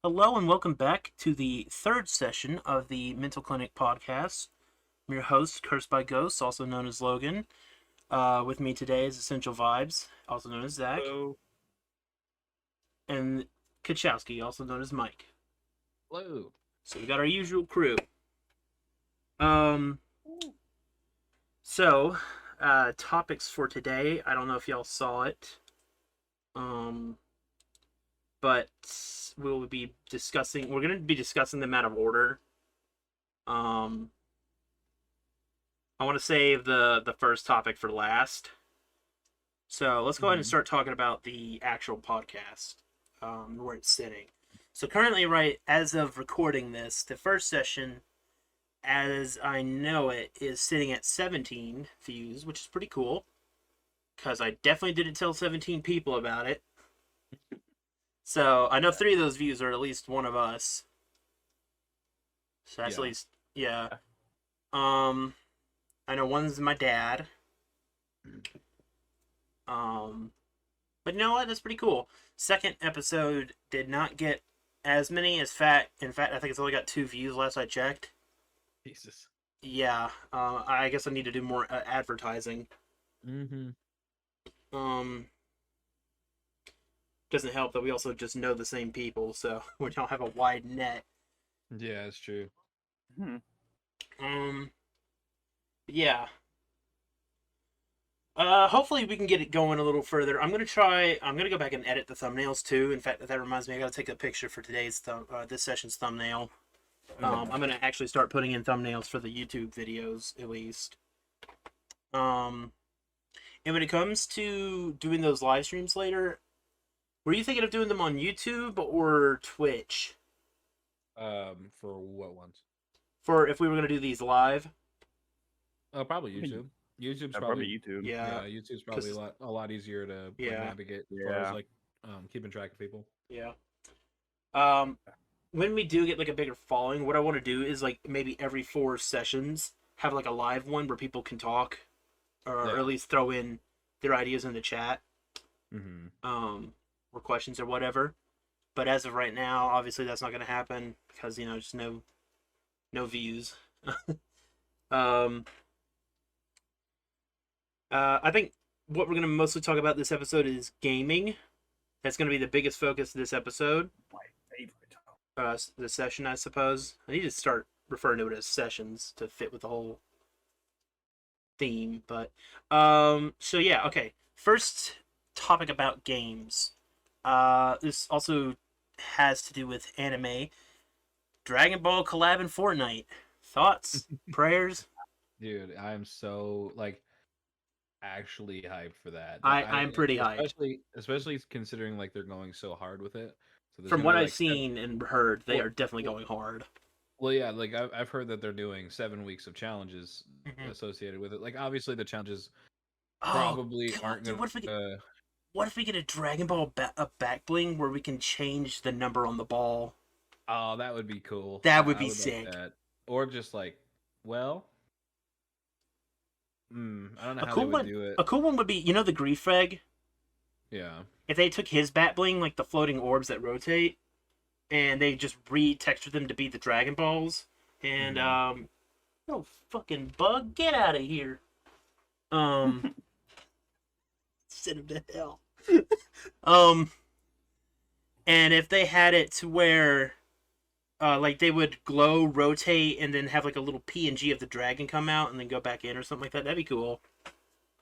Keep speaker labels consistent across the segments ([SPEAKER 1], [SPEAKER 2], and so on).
[SPEAKER 1] Hello and welcome back to the third session of the Mental Clinic podcast. I'm your host, Cursed by Ghosts, also known as Logan. With me today is Essential Vibes, also known as Zach,
[SPEAKER 2] Hello.
[SPEAKER 1] and Kachowski, also known as Mike.
[SPEAKER 2] Hello.
[SPEAKER 1] So we got our usual crew. Um, so topics for today. I don't know if y'all saw it. Um, but we'll be discussing. We're gonna be discussing them out of order. Um, I want to save the first topic for last. So let's go ahead and start talking about the actual podcast, where it's sitting. So currently, right as of recording this, the first session, as I know it, is sitting at 17 views, which is pretty cool. Because I definitely didn't tell 17 people about it. So I know 3 of those views are at least one of us. So that's at least, yeah. I know one's my dad. But you know what? That's pretty cool. Second episode did not get as many as fat. In fact, I think it's only got 2 views last I checked.
[SPEAKER 2] Jesus.
[SPEAKER 1] Yeah. I guess I need to do more advertising. Doesn't help that we also just know the same people, so we don't have a wide net.
[SPEAKER 2] Yeah, that's true.
[SPEAKER 1] Yeah. Hopefully we can get it going a little further. I'm gonna go back and edit the thumbnails too. In fact, that reminds me, I gotta take a picture for today's this session's thumbnail. I'm gonna actually start putting in thumbnails for the YouTube videos at least. And when it comes to doing those live streams later, were you thinking of doing them on YouTube or Twitch?
[SPEAKER 2] For what ones?
[SPEAKER 1] For if we were gonna do these live?
[SPEAKER 2] Probably YouTube. YouTube's
[SPEAKER 3] probably YouTube.
[SPEAKER 1] Yeah,
[SPEAKER 2] YouTube's probably a lot easier to navigate as far as keeping track of people.
[SPEAKER 1] Yeah. When we do get like a bigger following, what I want to do is like maybe every 4 sessions have like a live one where people can talk, or at least throw in their ideas in the chat, or questions or whatever. But as of right now, obviously that's not going to happen because just no views. I think what we're going to mostly talk about this episode is gaming. That's going to be the biggest focus of this episode.
[SPEAKER 3] My favorite.
[SPEAKER 1] The session, I suppose. I need to start referring to it as sessions to fit with the whole theme. But so yeah, okay. First topic about games. This also has to do with anime. Dragon Ball collab in Fortnite. Thoughts, prayers?
[SPEAKER 2] Dude, I'm so actually hyped for that.
[SPEAKER 1] I'm pretty hyped.
[SPEAKER 2] Especially considering they're going so hard with it. So
[SPEAKER 1] from what I've seen and heard, they are definitely going hard.
[SPEAKER 2] Well, yeah, I've heard that they're doing 7 weeks of challenges associated with it. Obviously the challenges probably aren't going to...
[SPEAKER 1] What if we get a Dragon Ball back bling where we can change the number on the ball?
[SPEAKER 2] Oh, that would be cool.
[SPEAKER 1] That would be sick.
[SPEAKER 2] Or just well... I don't know how they would do it.
[SPEAKER 1] A cool one would be, the Grief Frag?
[SPEAKER 2] Yeah.
[SPEAKER 1] If they took his bat bling, like the floating orbs that rotate, and they just re-textured them to be the Dragon Balls, and, no fucking bug, get out of here. Send him to hell. And if they had it to where, they would glow, rotate, and then have a little PNG of the dragon come out and then go back in or something like that. That'd be cool.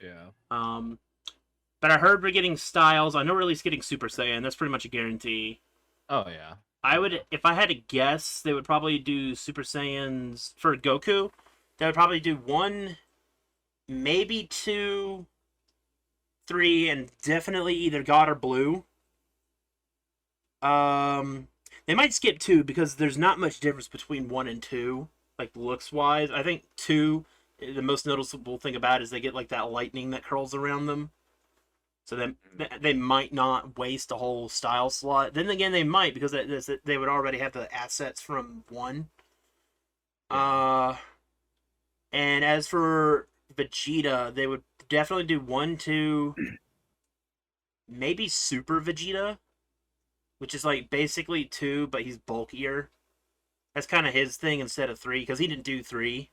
[SPEAKER 2] Yeah.
[SPEAKER 1] But I heard we're getting Styles. I know we're at least getting Super Saiyan. That's pretty much a guarantee.
[SPEAKER 2] Oh yeah.
[SPEAKER 1] I would, if I had to guess, they would probably do Super Saiyans for Goku. They would probably do 1, maybe 2, 3, and definitely either God or Blue. They might skip 2 because there's not much difference between 1 and 2, looks-wise. I think 2, the most noticeable thing about it is they get, that lightning that curls around them. So then they might not waste a whole style slot. Then again, they might because they would already have the assets from 1. And as for Vegeta, they would definitely do 1, 2, maybe Super Vegeta. which is like basically 2, but he's bulkier. That's kind of his thing instead of 3, because he didn't do 3.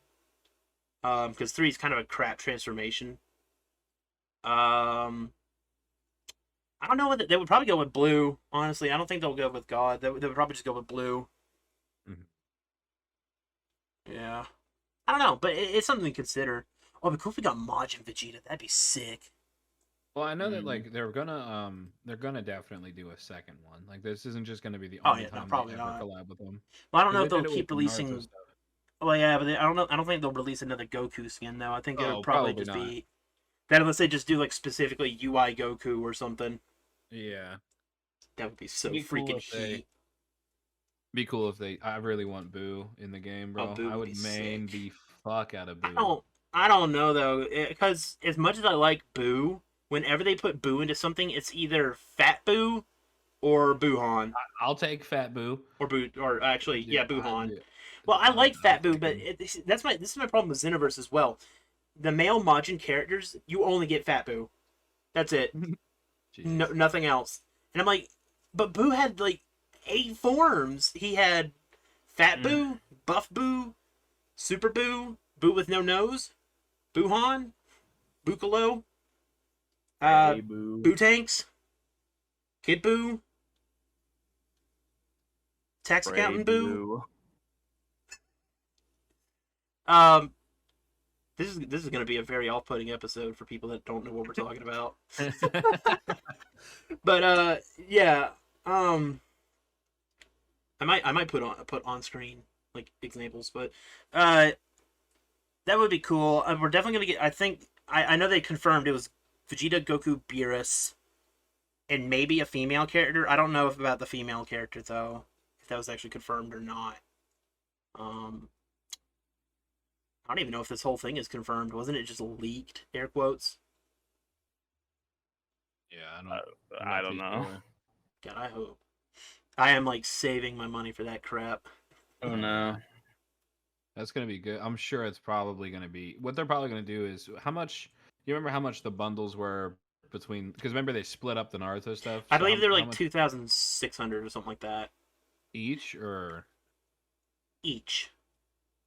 [SPEAKER 1] Because 3 is kind of a crap transformation. I don't know what they would probably go with blue. Honestly, I don't think they'll go with God. They would probably just go with blue.
[SPEAKER 2] Mhm.
[SPEAKER 1] Yeah, I don't know, but it's something to consider. Oh, it'd be cool if we got Majin Vegeta. That'd be sick.
[SPEAKER 2] Well, I know that like they're gonna definitely do a second one. Like this isn't just gonna be the
[SPEAKER 1] Oh
[SPEAKER 2] only
[SPEAKER 1] yeah, no,
[SPEAKER 2] time they
[SPEAKER 1] probably
[SPEAKER 2] ever
[SPEAKER 1] not.
[SPEAKER 2] collab with them.
[SPEAKER 1] Well, I don't know
[SPEAKER 2] Because
[SPEAKER 1] if
[SPEAKER 2] they
[SPEAKER 1] they'll
[SPEAKER 2] did it with
[SPEAKER 1] keep
[SPEAKER 2] the Naruto
[SPEAKER 1] releasing.
[SPEAKER 2] stuff.
[SPEAKER 1] Well, yeah, but I don't know. I don't think they'll release another Goku skin though. I think it
[SPEAKER 2] Oh,
[SPEAKER 1] would probably
[SPEAKER 2] probably
[SPEAKER 1] just
[SPEAKER 2] not.
[SPEAKER 1] be that unless they just do like specifically UI Goku or something.
[SPEAKER 2] Yeah,
[SPEAKER 1] That would be so
[SPEAKER 2] it'd be cool
[SPEAKER 1] freaking
[SPEAKER 2] if they.
[SPEAKER 1] heat.
[SPEAKER 2] Be cool if they. I really want Boo in the game,
[SPEAKER 1] Oh,
[SPEAKER 2] bro.
[SPEAKER 1] Boo
[SPEAKER 2] I
[SPEAKER 1] would
[SPEAKER 2] would
[SPEAKER 1] be
[SPEAKER 2] main
[SPEAKER 1] sick.
[SPEAKER 2] the fuck out of
[SPEAKER 1] I
[SPEAKER 2] Boo.
[SPEAKER 1] don't. I don't know though, because as much as I like Boo, whenever they put Boo into something, it's either Fat Boo or Buhan
[SPEAKER 2] I'll take Fat Boo.
[SPEAKER 1] or Boo or actually
[SPEAKER 2] Dude,
[SPEAKER 1] yeah Buhan.
[SPEAKER 2] dude,
[SPEAKER 1] Well, I
[SPEAKER 2] I'll
[SPEAKER 1] like Fat Boo,
[SPEAKER 2] take
[SPEAKER 1] but
[SPEAKER 2] him.
[SPEAKER 1] this is my problem with Xenoverse as well. The male Majin characters, you only get Fat Boo. That's it. No,
[SPEAKER 2] Jesus.
[SPEAKER 1] nothing else. And I'm like, but Boo had like 8 forms. He had Fat Boo, Buff Boo, Super Boo, Boo with no nose, Buhan, Bukalo,
[SPEAKER 3] Hey, boo.
[SPEAKER 1] Boo Tanks, Kid Boo, Tax
[SPEAKER 3] Pray,
[SPEAKER 1] Accountant Boo.
[SPEAKER 3] boo.
[SPEAKER 1] Um, this is going to be a very off-putting episode for people that don't know what we're talking about. But yeah, um, I might put on screen like examples, but that would be cool. We're definitely gonna get. I think I know they confirmed it was Vegeta, Goku, Beerus, and maybe a female character. I don't know if about the female character though, if that was actually confirmed or not. Um, I don't even know if this whole thing is confirmed. Wasn't it just leaked? Air quotes.
[SPEAKER 2] Yeah,
[SPEAKER 3] I don't know.
[SPEAKER 2] Sure.
[SPEAKER 1] God, I hope. I am like saving my money for that crap.
[SPEAKER 3] Oh no.
[SPEAKER 2] That's gonna be good. I'm sure it's probably gonna be. What they're probably gonna do is how much. You remember how much the bundles were between? Because remember they split up the Naruto stuff.
[SPEAKER 1] I
[SPEAKER 2] So
[SPEAKER 1] believe they're
[SPEAKER 2] how
[SPEAKER 1] like
[SPEAKER 2] much
[SPEAKER 1] 2,600 or something like that
[SPEAKER 2] each or.
[SPEAKER 1] each.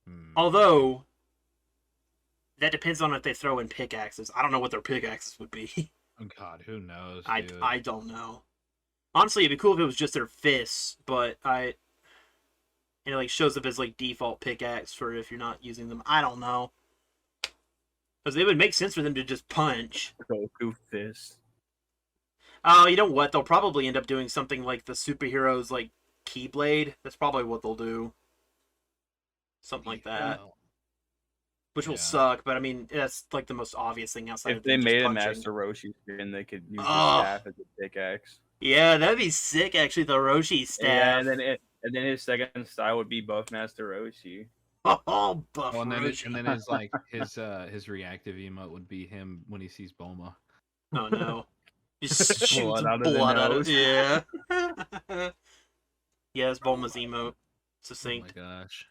[SPEAKER 2] Hmm.
[SPEAKER 1] Although that depends on if they throw in pickaxes. I don't know what their pickaxes would be.
[SPEAKER 2] Oh, God, who knows?
[SPEAKER 1] I
[SPEAKER 2] Dude.
[SPEAKER 1] I don't know. Honestly, it'd be cool if it was just their fists, but and it like shows up as like default pickaxe for if you're not using them. I don't know. Because it would make sense for them to just punch.
[SPEAKER 3] Goku fist.
[SPEAKER 1] Oh, you know what? They'll probably end up doing something like the superheroes like Keyblade. That's probably what they'll do. Something like that.
[SPEAKER 2] Well,
[SPEAKER 1] Which will
[SPEAKER 2] yeah.
[SPEAKER 1] suck, but I mean that's like the most obvious thing outside
[SPEAKER 3] If
[SPEAKER 1] of
[SPEAKER 3] they
[SPEAKER 1] just
[SPEAKER 3] made a
[SPEAKER 1] punching.
[SPEAKER 3] Master Roshi skin, they could use
[SPEAKER 1] Oh.
[SPEAKER 3] his staff as a pickaxe.
[SPEAKER 1] Yeah, that'd be sick actually, the Roshi staff.
[SPEAKER 3] Yeah, and then his second style would be Buff Master Roshi.
[SPEAKER 1] Oh, Buff
[SPEAKER 2] Oh, and then
[SPEAKER 1] Roshi.
[SPEAKER 2] and then his like his reactive emote would be him when he sees Bulma.
[SPEAKER 1] Oh no. Just shoots
[SPEAKER 3] Blood out of the
[SPEAKER 1] blood out of
[SPEAKER 3] nose.
[SPEAKER 1] yeah. Yeah, it's Bulma's emote.
[SPEAKER 2] Oh
[SPEAKER 1] Succinct.
[SPEAKER 2] my gosh.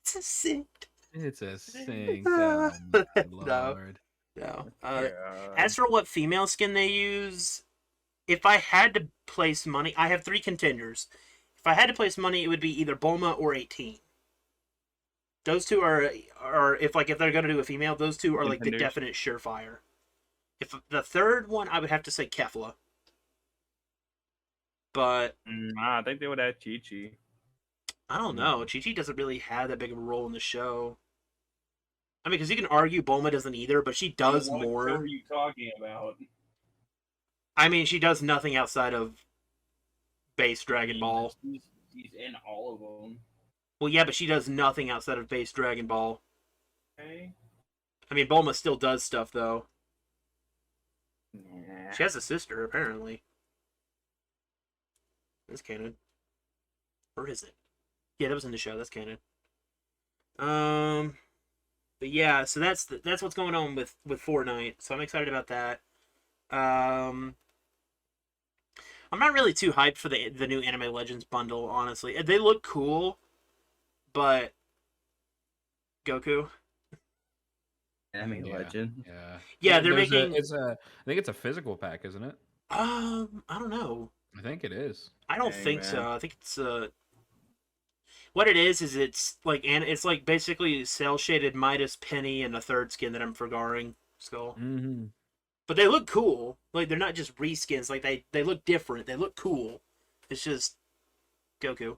[SPEAKER 1] Succinct.
[SPEAKER 2] It's a sink. Oh my
[SPEAKER 1] No.
[SPEAKER 2] lord.
[SPEAKER 1] No.
[SPEAKER 3] Yeah.
[SPEAKER 1] As for what female skin they use, if I had to place money, I have 3 contenders. If I had to place money, it would be either Bulma or 18. Those two are if they're gonna do a female, those two are like the
[SPEAKER 3] Contenders.
[SPEAKER 1] definite surefire. If the third one, I would have to say Kefla. But
[SPEAKER 3] I think they would add Chi Chi.
[SPEAKER 1] I don't know. Chi-Chi doesn't really have that big of a role in the show. I mean, because you can argue Bulma doesn't either, but she does more.
[SPEAKER 3] What are you talking about?
[SPEAKER 1] I mean, she does nothing outside of base Dragon Ball.
[SPEAKER 3] He's in all of them.
[SPEAKER 1] Well, yeah, but she does nothing outside of base Dragon Ball.
[SPEAKER 3] Okay.
[SPEAKER 1] I mean, Bulma still does stuff, though.
[SPEAKER 3] Yeah.
[SPEAKER 1] She has a sister, apparently. That's canon. Or is it? Yeah, that was in the show. That's canon. But yeah, so that's what's going on with Fortnite. So I'm excited about that. I'm not really too hyped for the new Anime Legends bundle, honestly. They look cool, but Goku.
[SPEAKER 3] Anime Legend.
[SPEAKER 2] Yeah.
[SPEAKER 1] Yeah, they're
[SPEAKER 2] There's
[SPEAKER 1] making.
[SPEAKER 2] I think it's a physical pack, isn't it?
[SPEAKER 1] I don't know.
[SPEAKER 2] I think it is.
[SPEAKER 1] I don't
[SPEAKER 3] Dang,
[SPEAKER 1] think
[SPEAKER 3] man.
[SPEAKER 1] so. I think it's what it is it's like, and it's like basically cell shaded Midas Penny and a third skin that I'm forgetting skull.
[SPEAKER 2] Mm-hmm.
[SPEAKER 1] But they look cool. Like they're not just reskins. Like they look different. They look cool. It's just Goku.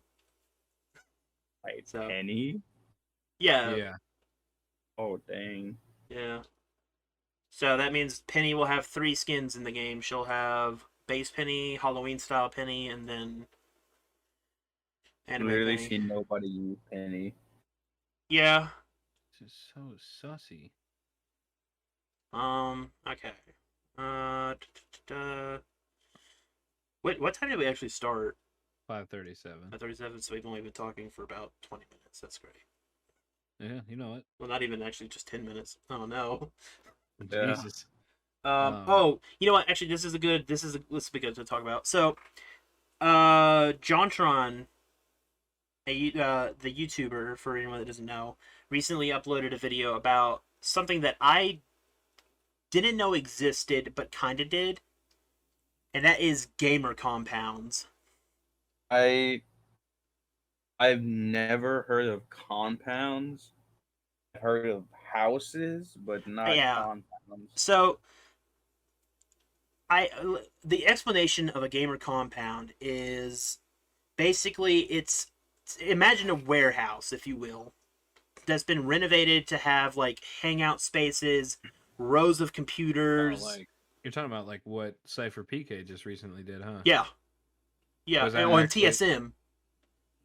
[SPEAKER 3] Wait,
[SPEAKER 1] So
[SPEAKER 3] Penny?
[SPEAKER 1] yeah,
[SPEAKER 2] Yeah.
[SPEAKER 3] Oh, dang.
[SPEAKER 1] yeah. So that means Penny will have 3 skins in the game. She'll have base Penny, Halloween style Penny, and then anime
[SPEAKER 3] Literally
[SPEAKER 1] Penny.
[SPEAKER 3] seen nobody use Penny.
[SPEAKER 1] Yeah.
[SPEAKER 2] This is so sussy.
[SPEAKER 1] Okay. Wait, what time did we actually start?
[SPEAKER 2] 5:37.
[SPEAKER 1] At 37, so we've only been talking for about 20 minutes. That's great.
[SPEAKER 2] Yeah, you know it.
[SPEAKER 1] Well, not even actually, just 10 minets. Oh no.
[SPEAKER 3] Yeah.
[SPEAKER 2] Jesus.
[SPEAKER 1] Oh, you know what? Actually, this is this be good to talk about. So, Jontron, the YouTuber, for anyone that doesn't know, recently uploaded a video about something that I didn't know existed, but kind of did, and that is gamer compounds.
[SPEAKER 3] I've never heard of compounds. I've heard of houses, but not
[SPEAKER 1] Yeah.
[SPEAKER 3] compounds.
[SPEAKER 1] So, the explanation of a gamer compound is basically imagine a warehouse, if you will, that's been renovated to have like hangout spaces, rows of computers.
[SPEAKER 2] Oh, like you're talking about like what Cypher PK just recently did, huh?
[SPEAKER 1] Yeah, yeah,
[SPEAKER 2] Was that
[SPEAKER 1] on
[SPEAKER 2] actually-
[SPEAKER 1] TSM.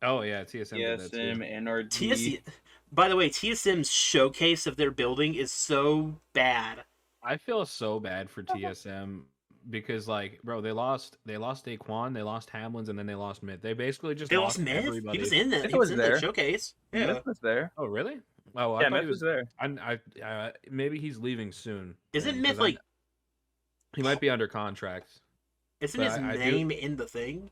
[SPEAKER 2] Oh yeah, TSM did that
[SPEAKER 3] TSM,
[SPEAKER 2] too.
[SPEAKER 3] NRG.
[SPEAKER 1] TSM. By the way, TSM's showcase of their building is so bad.
[SPEAKER 2] I feel so bad for TSM because like, bro, they lost Daquan, they lost Hamlins, and then they lost Myth. They basically just
[SPEAKER 1] They lost Myth.
[SPEAKER 2] everybody.
[SPEAKER 1] He was in that.
[SPEAKER 3] Myth
[SPEAKER 1] He was
[SPEAKER 3] was
[SPEAKER 1] in that
[SPEAKER 3] there.
[SPEAKER 1] showcase. Yeah.
[SPEAKER 3] Myth was there.
[SPEAKER 2] Oh really? Oh, I
[SPEAKER 3] Yeah,
[SPEAKER 2] thought
[SPEAKER 3] Myth
[SPEAKER 2] he
[SPEAKER 3] was there.
[SPEAKER 2] I maybe he's leaving soon.
[SPEAKER 1] Isn't
[SPEAKER 2] then,
[SPEAKER 1] Myth
[SPEAKER 2] 'cause
[SPEAKER 1] like?
[SPEAKER 2] he might be under contract?
[SPEAKER 1] Isn't
[SPEAKER 2] but
[SPEAKER 1] his
[SPEAKER 2] I do-
[SPEAKER 1] name in the thing?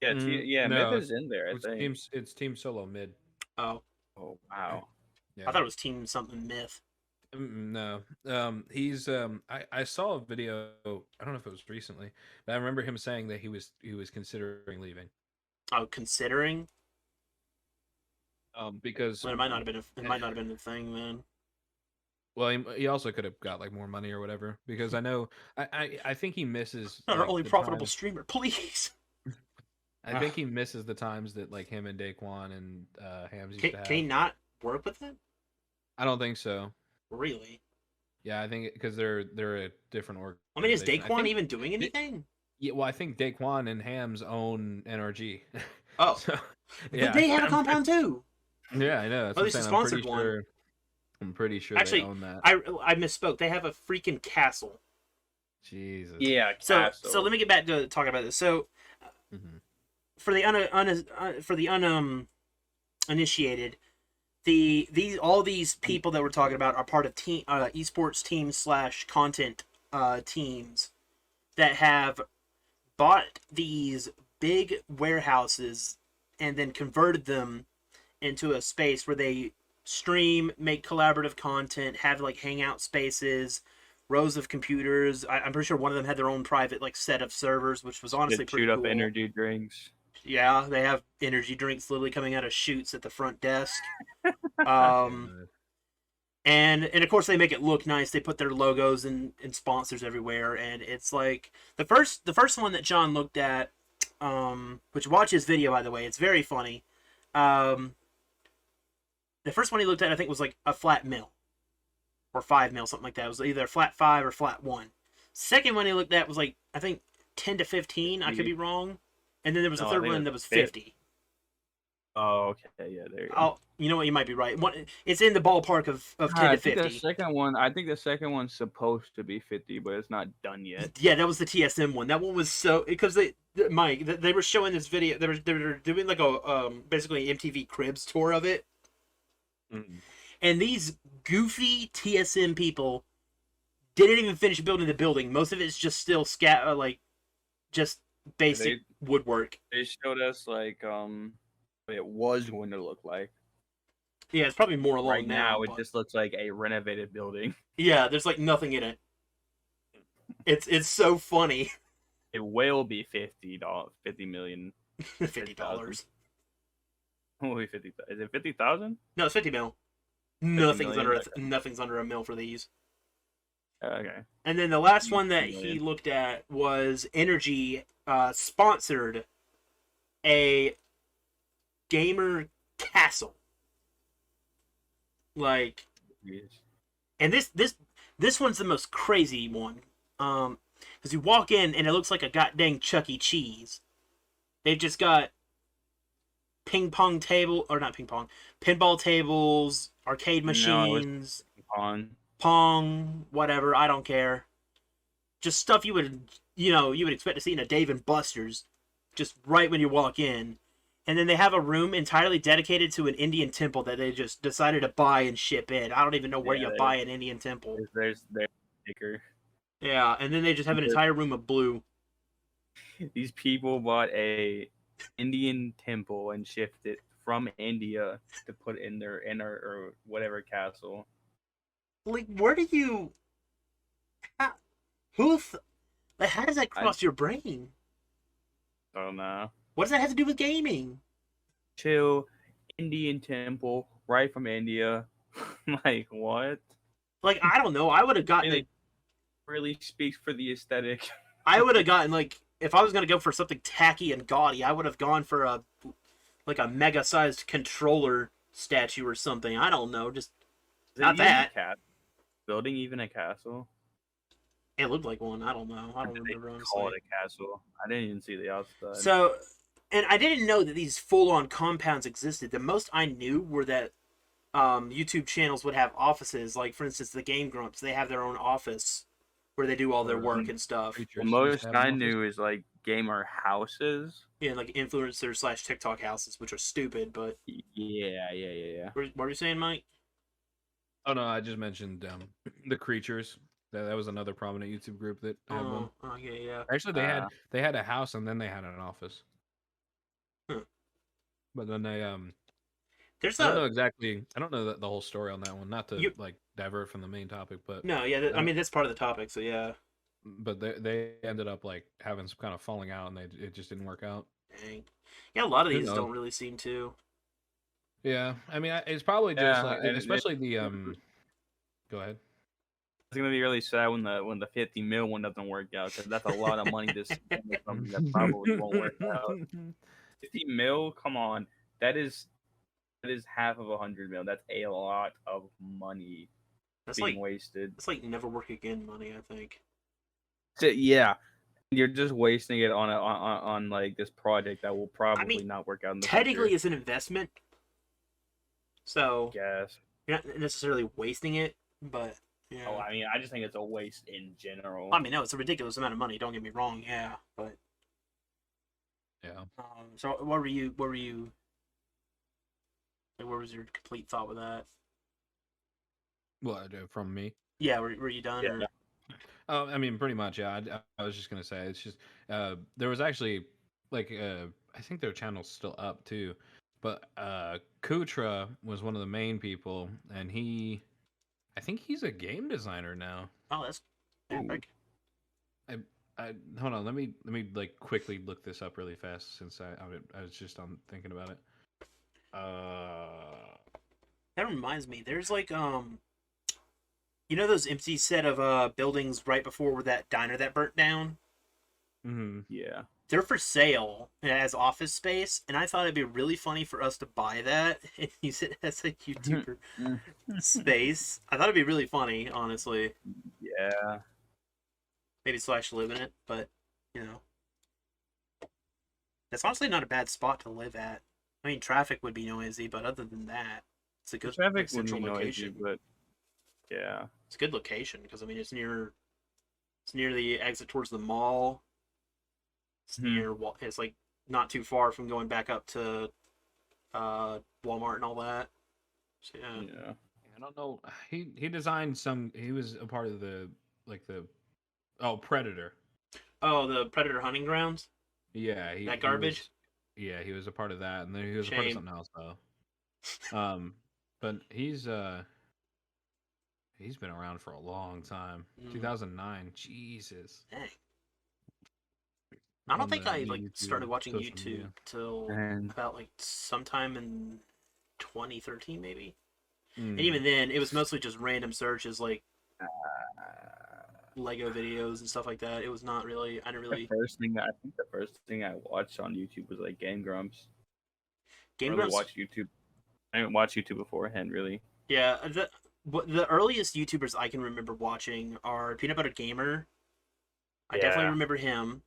[SPEAKER 3] Yeah,
[SPEAKER 2] no,
[SPEAKER 3] Myth is in there. I
[SPEAKER 2] It's
[SPEAKER 3] think.
[SPEAKER 2] it's team solo mid.
[SPEAKER 1] Oh,
[SPEAKER 3] Oh wow.
[SPEAKER 2] Yeah.
[SPEAKER 1] I thought it was Team something Myth.
[SPEAKER 2] No. He's I saw a video, I don't know if it was recently, but I remember him saying that he was considering leaving.
[SPEAKER 1] Oh, considering.
[SPEAKER 2] Because
[SPEAKER 1] Well, it might not have been. It might not have been the thing then.
[SPEAKER 2] well, he also could have got like more money or whatever. Because I know I think he misses
[SPEAKER 1] Not
[SPEAKER 2] like,
[SPEAKER 1] our only
[SPEAKER 2] the
[SPEAKER 1] profitable
[SPEAKER 2] times-
[SPEAKER 1] streamer, please.
[SPEAKER 2] I think he misses the times that like him and Daquan and Hams used to have.
[SPEAKER 1] Can he not work with it?
[SPEAKER 2] I don't think so.
[SPEAKER 1] Really?
[SPEAKER 2] Yeah, I think because they're a different org.
[SPEAKER 1] I mean, is
[SPEAKER 2] organization.
[SPEAKER 1] Daquan even doing anything?
[SPEAKER 2] Yeah, well, I think Daquan and Hams own NRG.
[SPEAKER 1] Oh,
[SPEAKER 2] So,
[SPEAKER 1] but they have a compound too.
[SPEAKER 2] Yeah, I know. That's
[SPEAKER 1] At
[SPEAKER 2] what
[SPEAKER 1] least
[SPEAKER 2] I'm
[SPEAKER 1] a
[SPEAKER 2] saying.
[SPEAKER 1] sponsored one.
[SPEAKER 2] I'm pretty sure
[SPEAKER 1] Actually,
[SPEAKER 2] they own that.
[SPEAKER 1] I misspoke. They have a freaking castle.
[SPEAKER 2] Jesus.
[SPEAKER 3] Yeah.
[SPEAKER 1] So
[SPEAKER 3] Castle.
[SPEAKER 1] let me get back to talking about this. So
[SPEAKER 2] Mhm.
[SPEAKER 1] for the uninitiated, all these people that we're talking about are part of team esports teams / content teams that have bought these big warehouses and then converted them into a space where they stream, make collaborative content, have like hangout spaces, rows of computers. I'm pretty sure one of them had their own private like set of servers, which was honestly
[SPEAKER 3] Just
[SPEAKER 1] pretty
[SPEAKER 3] shoot
[SPEAKER 1] cool.
[SPEAKER 3] up energy drinks.
[SPEAKER 1] Yeah, they have energy drinks literally coming out of chutes at the front desk.
[SPEAKER 2] God.
[SPEAKER 1] And of course they make it look nice. They put their logos and sponsors everywhere, and it's like the first one that John looked at, which watch his video by the way, it's very funny. The first one he looked at I think was like a flat mil or 5 mil, something like that. It was either flat 5 or flat 1. Second one he looked at was like I think 10 to 15. I could be wrong. And then there was a
[SPEAKER 3] No, I
[SPEAKER 1] third
[SPEAKER 3] think
[SPEAKER 1] one
[SPEAKER 3] it
[SPEAKER 1] that
[SPEAKER 3] was
[SPEAKER 1] was 50.
[SPEAKER 3] Oh, okay. Yeah, there you go.
[SPEAKER 1] Oh, you know what? You might be right. It's in the ballpark of 10
[SPEAKER 3] I
[SPEAKER 1] to
[SPEAKER 3] think the
[SPEAKER 1] 50.
[SPEAKER 3] second one. I think the second one's supposed to be 50, but it's not done yet.
[SPEAKER 1] Yeah, that was the TSM one. That one was so because Mike, they were showing this video. They were doing like a basically MTV Cribs tour of it,
[SPEAKER 2] Mhm.
[SPEAKER 1] and these goofy TSM people didn't even finish building the building. Most of it's just still like just basic woodwork.
[SPEAKER 3] They showed us like what it was going to look like.
[SPEAKER 1] Yeah, it's probably more along
[SPEAKER 3] Right now, it
[SPEAKER 1] but-
[SPEAKER 3] just looks like a renovated building.
[SPEAKER 1] yeah. There's like nothing in it. It's so funny.
[SPEAKER 3] It will be $50, 50 million.
[SPEAKER 1] $50.
[SPEAKER 3] Will be 50. Is it 50,000?
[SPEAKER 1] No, it's 50 mil.
[SPEAKER 3] 50
[SPEAKER 1] Nothing's
[SPEAKER 3] million.
[SPEAKER 1] under
[SPEAKER 3] Okay.
[SPEAKER 1] nothing's under a mil for these.
[SPEAKER 3] Okay.
[SPEAKER 1] And then the last one that
[SPEAKER 3] 50
[SPEAKER 1] he
[SPEAKER 3] million.
[SPEAKER 1] looked at was Energy sponsored a gamer castle. Like,
[SPEAKER 3] Jeez.
[SPEAKER 1] and this one's the most crazy one. Because you walk in and it looks like a goddamn Chuck E. Cheese. They've just got ping pong table, or not ping pong, pinball tables, arcade
[SPEAKER 3] No, it was
[SPEAKER 1] machines,
[SPEAKER 3] on.
[SPEAKER 1] pong, whatever. I don't care. Just stuff you would expect to see in a Dave and Buster's, just right when you walk in. And then they have a room entirely dedicated to an Indian temple that they just decided to buy and ship in. I don't even know where
[SPEAKER 3] Yeah,
[SPEAKER 1] you buy an Indian temple.
[SPEAKER 3] There's sticker.
[SPEAKER 1] Yeah, and then they just have an entire room of blue.
[SPEAKER 3] These people bought a Indian temple and shipped it from India to put in their inner or whatever castle.
[SPEAKER 1] Like, where do you? How, who? Like, how does that cross your brain?
[SPEAKER 3] I don't know.
[SPEAKER 1] What does that have to do with gaming?
[SPEAKER 3] Chill, Indian temple right from India. Like what?
[SPEAKER 1] Like, I don't know. I would have gotten.
[SPEAKER 3] It really speaks for the aesthetic.
[SPEAKER 1] I would have gotten like if I was gonna go for something tacky and gaudy, I would have gone for a mega sized controller statue or something. I don't know, just
[SPEAKER 3] Is it
[SPEAKER 1] not
[SPEAKER 3] even
[SPEAKER 1] that.
[SPEAKER 3] Building even a castle?
[SPEAKER 1] It looked like one. I don't know. I
[SPEAKER 3] Or
[SPEAKER 1] don't
[SPEAKER 3] did they
[SPEAKER 1] remember
[SPEAKER 3] call
[SPEAKER 1] honestly.
[SPEAKER 3] it a castle? I didn't even see the outside.
[SPEAKER 1] So, and I didn't know that these full on compounds existed. The most I knew were that YouTube channels would have offices. Like for instance, the Game Grumps, they have their own office where they do all their work and stuff.
[SPEAKER 3] The
[SPEAKER 2] Creatures used
[SPEAKER 3] most
[SPEAKER 2] to have
[SPEAKER 3] I
[SPEAKER 2] an office.
[SPEAKER 3] knew is like gamer houses.
[SPEAKER 1] Yeah, like influencer slash TikTok houses, which are stupid. But
[SPEAKER 3] Yeah.
[SPEAKER 1] what were you saying, Mike?
[SPEAKER 2] Oh no, I just mentioned the creatures. That was another prominent YouTube group that had one.
[SPEAKER 1] Oh, yeah.
[SPEAKER 2] Actually, they had a house and then they had an office.
[SPEAKER 1] Huh.
[SPEAKER 2] But then they
[SPEAKER 1] There's
[SPEAKER 2] I don't know exactly. I don't know the whole story on that one. Not to
[SPEAKER 1] You-
[SPEAKER 2] like divert from the main topic, but
[SPEAKER 1] no, yeah. I mean, that's part of the topic. So yeah.
[SPEAKER 2] but they ended up like having some kind of falling out, and it just didn't work out.
[SPEAKER 1] Dang. Yeah, a lot of
[SPEAKER 2] Who
[SPEAKER 1] these
[SPEAKER 2] knows?
[SPEAKER 1] don't really seem to.
[SPEAKER 2] Yeah, I mean, it's probably just
[SPEAKER 3] Yeah,
[SPEAKER 2] like,
[SPEAKER 3] and
[SPEAKER 2] especially the Go ahead.
[SPEAKER 3] It's gonna be really sad when the 50 mil one doesn't work out because that's a lot of money to spend on something that probably won't work out. 50 mil, come on, that is half of 100 mil. That's a lot of money
[SPEAKER 1] That's
[SPEAKER 3] being
[SPEAKER 1] like
[SPEAKER 3] wasted.
[SPEAKER 1] it's like never work again money. I think.
[SPEAKER 3] So, yeah, you're just wasting it on like this project that will probably not work out in the
[SPEAKER 1] Technically,
[SPEAKER 3] future.
[SPEAKER 1] it's an investment. So
[SPEAKER 3] Yes.
[SPEAKER 1] you're not necessarily wasting it, but yeah.
[SPEAKER 3] Oh, I mean, I just think it's a waste in general.
[SPEAKER 1] I mean, no, it's a ridiculous amount of money. Don't get me wrong. Yeah, but
[SPEAKER 2] Yeah.
[SPEAKER 1] so what were you? Like, where was your complete thought with that?
[SPEAKER 2] Well, from me.
[SPEAKER 1] Yeah, were you done?
[SPEAKER 3] Yeah.
[SPEAKER 1] Or?
[SPEAKER 2] Oh, I mean, pretty much. Yeah. I was just gonna say it's just there was actually like I think their channel's still up too, but Kutra was one of the main people, and I think he's a game designer now.
[SPEAKER 1] Oh, that's epic.
[SPEAKER 2] I hold on. Let me like quickly look this up really fast since I was just on thinking about it.
[SPEAKER 1] That reminds me. There's like you know those empty set of buildings right before that diner that burnt down?
[SPEAKER 3] Yeah.
[SPEAKER 1] They're for sale as office space, and I thought it'd be really funny for us to buy that and use it as a YouTuber space. I thought it'd be really funny, honestly.
[SPEAKER 3] Yeah.
[SPEAKER 1] Maybe slash live in it, but you know, that's honestly not a bad spot to live at. I mean, traffic would be noisy, but other than that, it's a
[SPEAKER 3] The
[SPEAKER 1] good
[SPEAKER 3] traffic
[SPEAKER 1] like,
[SPEAKER 3] would
[SPEAKER 1] central
[SPEAKER 3] be noisy,
[SPEAKER 1] location.
[SPEAKER 3] but yeah.
[SPEAKER 1] It's a good location because I mean, it's near the exit towards the mall. It's near. It's like not too far from going back up to Walmart and all that. So, yeah.
[SPEAKER 3] Yeah.
[SPEAKER 2] I don't know. He designed some. He was a part of the Predator.
[SPEAKER 1] Oh, the Predator hunting grounds.
[SPEAKER 2] Yeah,
[SPEAKER 1] That garbage?
[SPEAKER 2] He was a part of that, and then he was a part of
[SPEAKER 1] Shame.
[SPEAKER 2] something else though. But he's been around for a long time. 2009. Jesus.
[SPEAKER 1] Dang. I don't
[SPEAKER 2] on
[SPEAKER 1] think I
[SPEAKER 2] the
[SPEAKER 1] like
[SPEAKER 2] YouTube
[SPEAKER 1] started watching
[SPEAKER 2] social
[SPEAKER 1] YouTube
[SPEAKER 2] media.
[SPEAKER 1] till
[SPEAKER 3] And
[SPEAKER 1] about like sometime in 2013 maybe. And
[SPEAKER 2] Mm.
[SPEAKER 1] even then, it was mostly just random searches like
[SPEAKER 3] uh,
[SPEAKER 1] Lego videos and stuff like that. It was not really. I didn't really.
[SPEAKER 3] I think the first thing I watched on YouTube was like Game Grumps. I
[SPEAKER 1] Game
[SPEAKER 3] really
[SPEAKER 1] Grumps.
[SPEAKER 3] watched YouTube. I didn't watch YouTube beforehand, really.
[SPEAKER 1] Yeah, the earliest YouTubers I can remember watching are Peanut Butter Gamer. I definitely
[SPEAKER 3] Yeah.
[SPEAKER 1] remember him.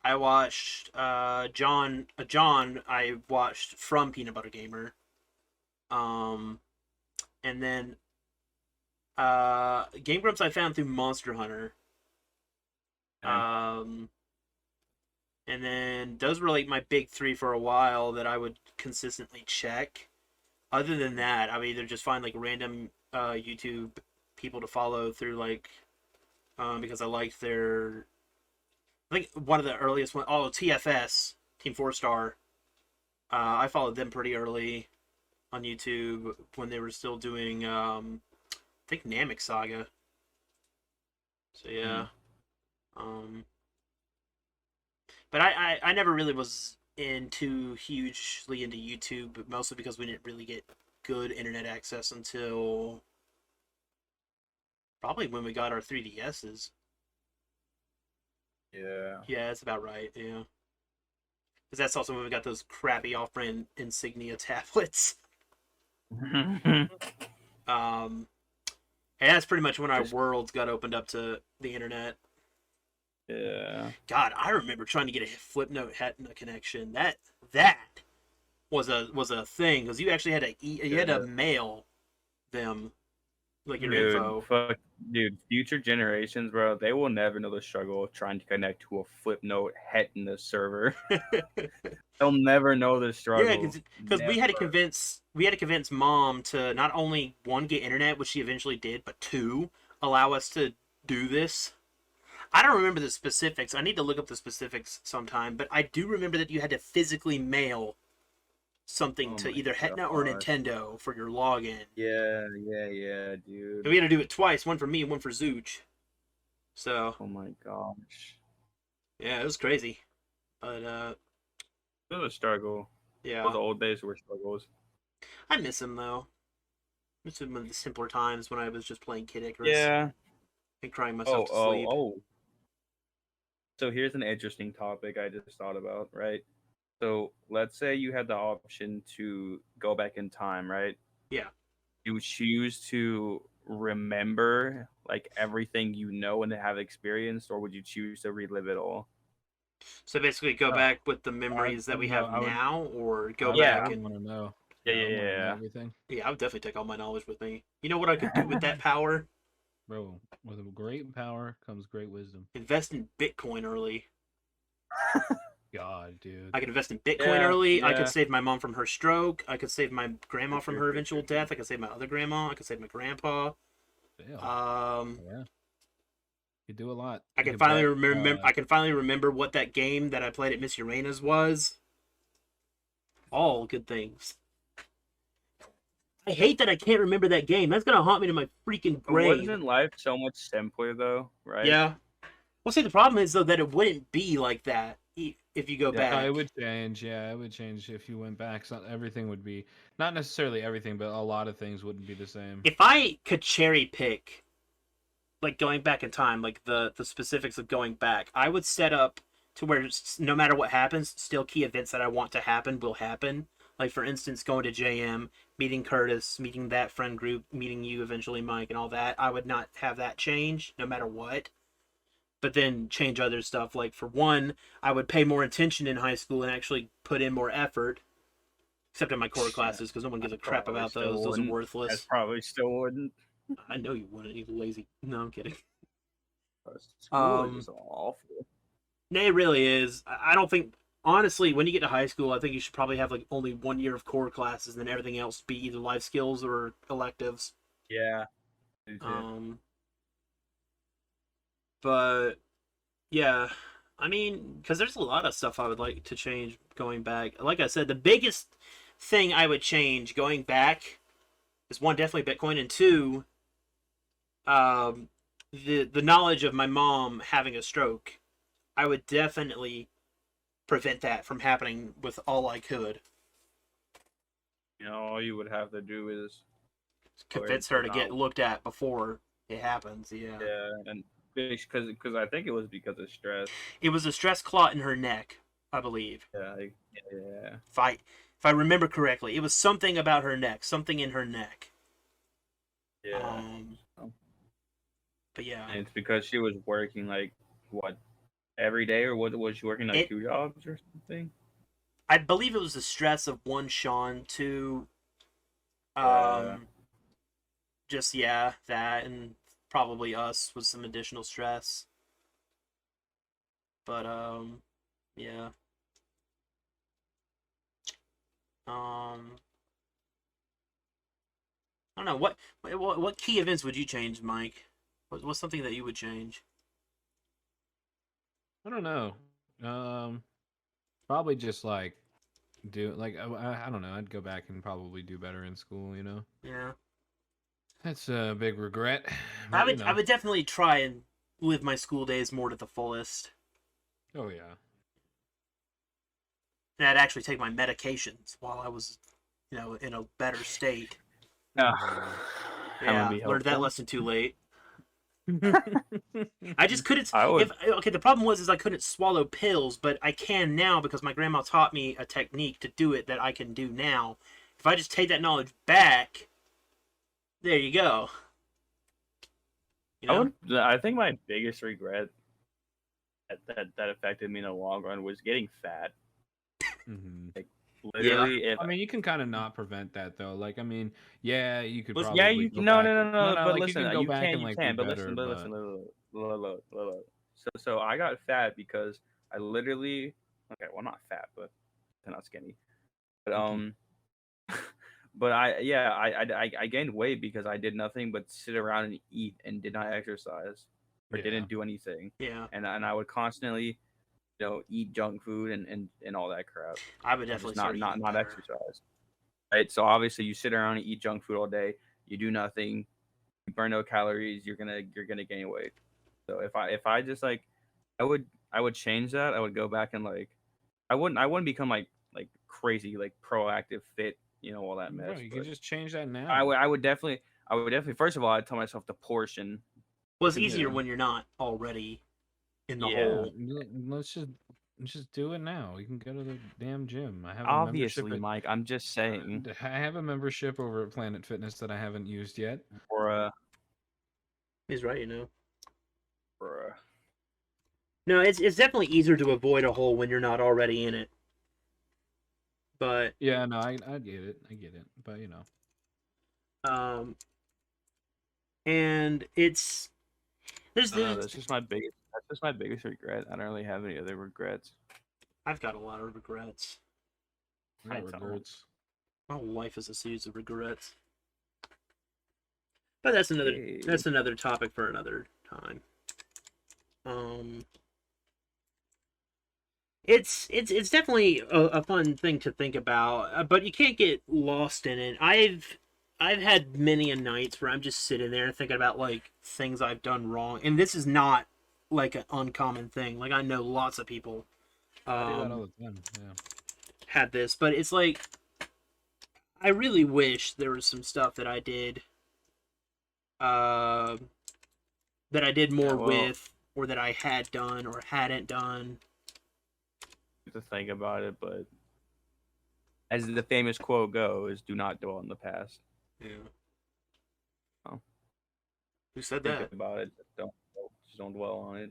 [SPEAKER 1] I watched John. I watched from Peanut Butter Gamer. Um, and then Game Grumps I found through Monster Hunter.
[SPEAKER 3] Yeah.
[SPEAKER 1] Um, and then those were like my big three for a while that I would consistently check. Other than that, I would either just find like random YouTube people to follow through like because I liked their. I think one of the earliest one. Oh, TFS Team Four Star. I followed them pretty early on YouTube when they were still doing. I think Namek Saga. So yeah. Um, but I never really was into hugely into YouTube, mostly because we didn't really get good internet access until probably when we got our 3DSs.
[SPEAKER 3] Yeah.
[SPEAKER 1] Yeah, that's about right. Yeah, because that's also when we got those crappy off-brand Insignia tablets. Um, and that's pretty much when our worlds got opened up to the internet.
[SPEAKER 3] Yeah.
[SPEAKER 1] God, I remember trying to get a Flipnote Hetna connection. That was a thing because you actually had to mail them like your info.
[SPEAKER 3] Future generations, bro, they will never know the struggle of trying to connect to a Flipnote het in the server. They'll never know the struggle.
[SPEAKER 1] Yeah, because we had to convince mom to not only one get internet, which she eventually did, but two allow us to do this. I don't remember the specifics. I need to look up the specifics sometime, but I do remember that you had to physically mail something to either Hetna or Nintendo for your login.
[SPEAKER 3] Yeah, dude.
[SPEAKER 1] And we had to do it twice, one for me and one for Zooch. So.
[SPEAKER 3] Oh my gosh.
[SPEAKER 1] Yeah, it was crazy. But
[SPEAKER 3] It was a struggle.
[SPEAKER 1] yeah.
[SPEAKER 3] Those old days were struggles.
[SPEAKER 1] I miss him though. Miss him in the simpler times when I was just playing Kid Icarus.
[SPEAKER 3] Yeah.
[SPEAKER 1] And crying myself to sleep.
[SPEAKER 3] So here's an interesting topic I just thought about, right? So let's say you had the option to go back in time, right?
[SPEAKER 1] Yeah.
[SPEAKER 3] You choose to remember like everything you know and have experienced, or would you choose to relive it all?
[SPEAKER 1] So basically go back with the memories that we have now, or go back and...
[SPEAKER 2] I want to know.
[SPEAKER 3] Yeah.
[SPEAKER 2] Everything.
[SPEAKER 1] Yeah, I would definitely take all my knowledge with me. You know what I could do with that power?
[SPEAKER 2] Bro, with a great power comes great wisdom.
[SPEAKER 1] Invest in Bitcoin early.
[SPEAKER 2] God, dude.
[SPEAKER 1] I could invest in Bitcoin early. I could save my mom from her stroke. I could save my grandma from her eventual death. I could save my other grandma. I could save my grandpa.
[SPEAKER 2] Yeah. You do a lot.
[SPEAKER 1] I can finally remember. I can finally remember what that game that I played at Miss Urena's was. All good things. I hate that I can't remember that game. That's gonna haunt me to my freaking grave.
[SPEAKER 3] Wasn't life so much simpler though, right?
[SPEAKER 1] Yeah. Well, see, the problem is though that it wouldn't be like that if you go back.
[SPEAKER 2] It would change. Yeah, it would change if you went back. So everything would be not necessarily everything, but a lot of things wouldn't be the same.
[SPEAKER 1] If I could cherry pick, like going back in time, like the specifics of going back, I would set up to where no matter what happens, still key events that I want to happen will happen. Like, for instance, going to JM, meeting Curtis, meeting that friend group, meeting you eventually, Mike, and all that. I would not have that change, no matter what. But then change other stuff. Like, for one, I would pay more attention in high school and actually put in more effort. Except in my core classes, because no one gives a crap about those. Those are worthless.
[SPEAKER 3] I probably still wouldn't.
[SPEAKER 1] I know you wouldn't, you lazy. No, I'm kidding.
[SPEAKER 3] School is awful.
[SPEAKER 1] No, it really is. I don't think... Honestly, when you get to high school, I think you should probably have like only 1 year of core classes, and then everything else be either life skills or electives.
[SPEAKER 3] Yeah.
[SPEAKER 1] But yeah, I mean, because there's a lot of stuff I would like to change going back. Like I said, the biggest thing I would change going back is one, definitely Bitcoin, and two, the knowledge of my mom having a stroke. I would definitely prevent that from happening with all I could.
[SPEAKER 3] You know, all you would have to do is
[SPEAKER 1] Convince her to get looked at before it happens. Yeah.
[SPEAKER 3] Yeah, and because I think it was because of stress.
[SPEAKER 1] It was a stress clot in her neck, I believe.
[SPEAKER 3] Yeah, yeah.
[SPEAKER 1] If I remember correctly, it was something about her neck, something in her neck.
[SPEAKER 3] Yeah.
[SPEAKER 1] But yeah.
[SPEAKER 3] And it's because she was working like what every day, or was she working like 2 jobs or something?
[SPEAKER 1] I believe it was the stress of one Sean, two just that, and probably us with some additional stress. But yeah. I don't know what key events would you change, Mike? What's something that you would change?
[SPEAKER 2] I don't know. Probably just like do like I don't know. I'd go back and probably do better in school.
[SPEAKER 1] Yeah.
[SPEAKER 2] That's a big regret.
[SPEAKER 1] I would definitely try and live my school days more to the fullest.
[SPEAKER 2] Oh yeah.
[SPEAKER 1] And I'd actually take my medications while I was, in a better state.
[SPEAKER 3] Yeah,
[SPEAKER 1] learned that lesson too late. I just couldn't. The problem was I couldn't swallow pills, but I can now because my grandma taught me a technique to do it that I can do now. If I just take that knowledge back, there you go.
[SPEAKER 3] I think my biggest regret that affected me in the long run was getting fat.
[SPEAKER 2] Mm-hmm.
[SPEAKER 3] Like, literally,
[SPEAKER 2] I mean, you can kind of not prevent that though. Like, I mean, yeah, you could.
[SPEAKER 3] Listen,
[SPEAKER 2] probably
[SPEAKER 3] no. But
[SPEAKER 2] like,
[SPEAKER 3] listen,
[SPEAKER 2] you can
[SPEAKER 3] you
[SPEAKER 2] like,
[SPEAKER 3] can. But
[SPEAKER 2] better,
[SPEAKER 3] listen, look. So I got fat because I literally not fat, but not skinny. But but I gained weight because I did nothing but sit around and eat and did not exercise or didn't do anything.
[SPEAKER 1] Yeah.
[SPEAKER 3] And I would constantly, eat junk food and all that crap.
[SPEAKER 1] I would definitely
[SPEAKER 3] not exercise. Right. So obviously you sit around and eat junk food all day. You do nothing. You burn no calories. You're gonna gain weight. So if I just I would change that. I would go back and I wouldn't become like crazy proactive fit. All that mess.
[SPEAKER 2] Bro, you can just change that now.
[SPEAKER 3] I would definitely. First of all, I'd tell myself to portion.
[SPEAKER 1] Well, it's easier when you're not already in the hole.
[SPEAKER 2] Let's just do it now. You can go to the damn gym. I have
[SPEAKER 3] obviously, Mike. I'm just saying.
[SPEAKER 2] I have a membership over at Planet Fitness that I haven't used yet.
[SPEAKER 1] He's right,
[SPEAKER 3] Bruh.
[SPEAKER 1] No, it's definitely easier to avoid a hole when you're not already in it. But
[SPEAKER 2] yeah, no, I get it. But
[SPEAKER 1] and it's
[SPEAKER 3] that's just my biggest regret. I don't really have any other regrets.
[SPEAKER 1] I've got a lot of regrets.
[SPEAKER 2] My
[SPEAKER 1] whole life is a series of regrets. But that's another topic for another time. It's definitely a fun thing to think about, but you can't get lost in it. I've had many a nights where I'm just sitting there thinking about things I've done wrong, and this is not an uncommon thing. I know lots of people
[SPEAKER 2] I do that all the time. Yeah.
[SPEAKER 1] had this, but it's I really wish there was some stuff that I did more with, or that I had done or hadn't done.
[SPEAKER 3] To think about it, but as the famous quote goes, "Do not dwell on the past."
[SPEAKER 1] Yeah.
[SPEAKER 3] Oh.
[SPEAKER 1] Who said
[SPEAKER 3] Think
[SPEAKER 1] that?
[SPEAKER 3] about it. Don't dwell on it.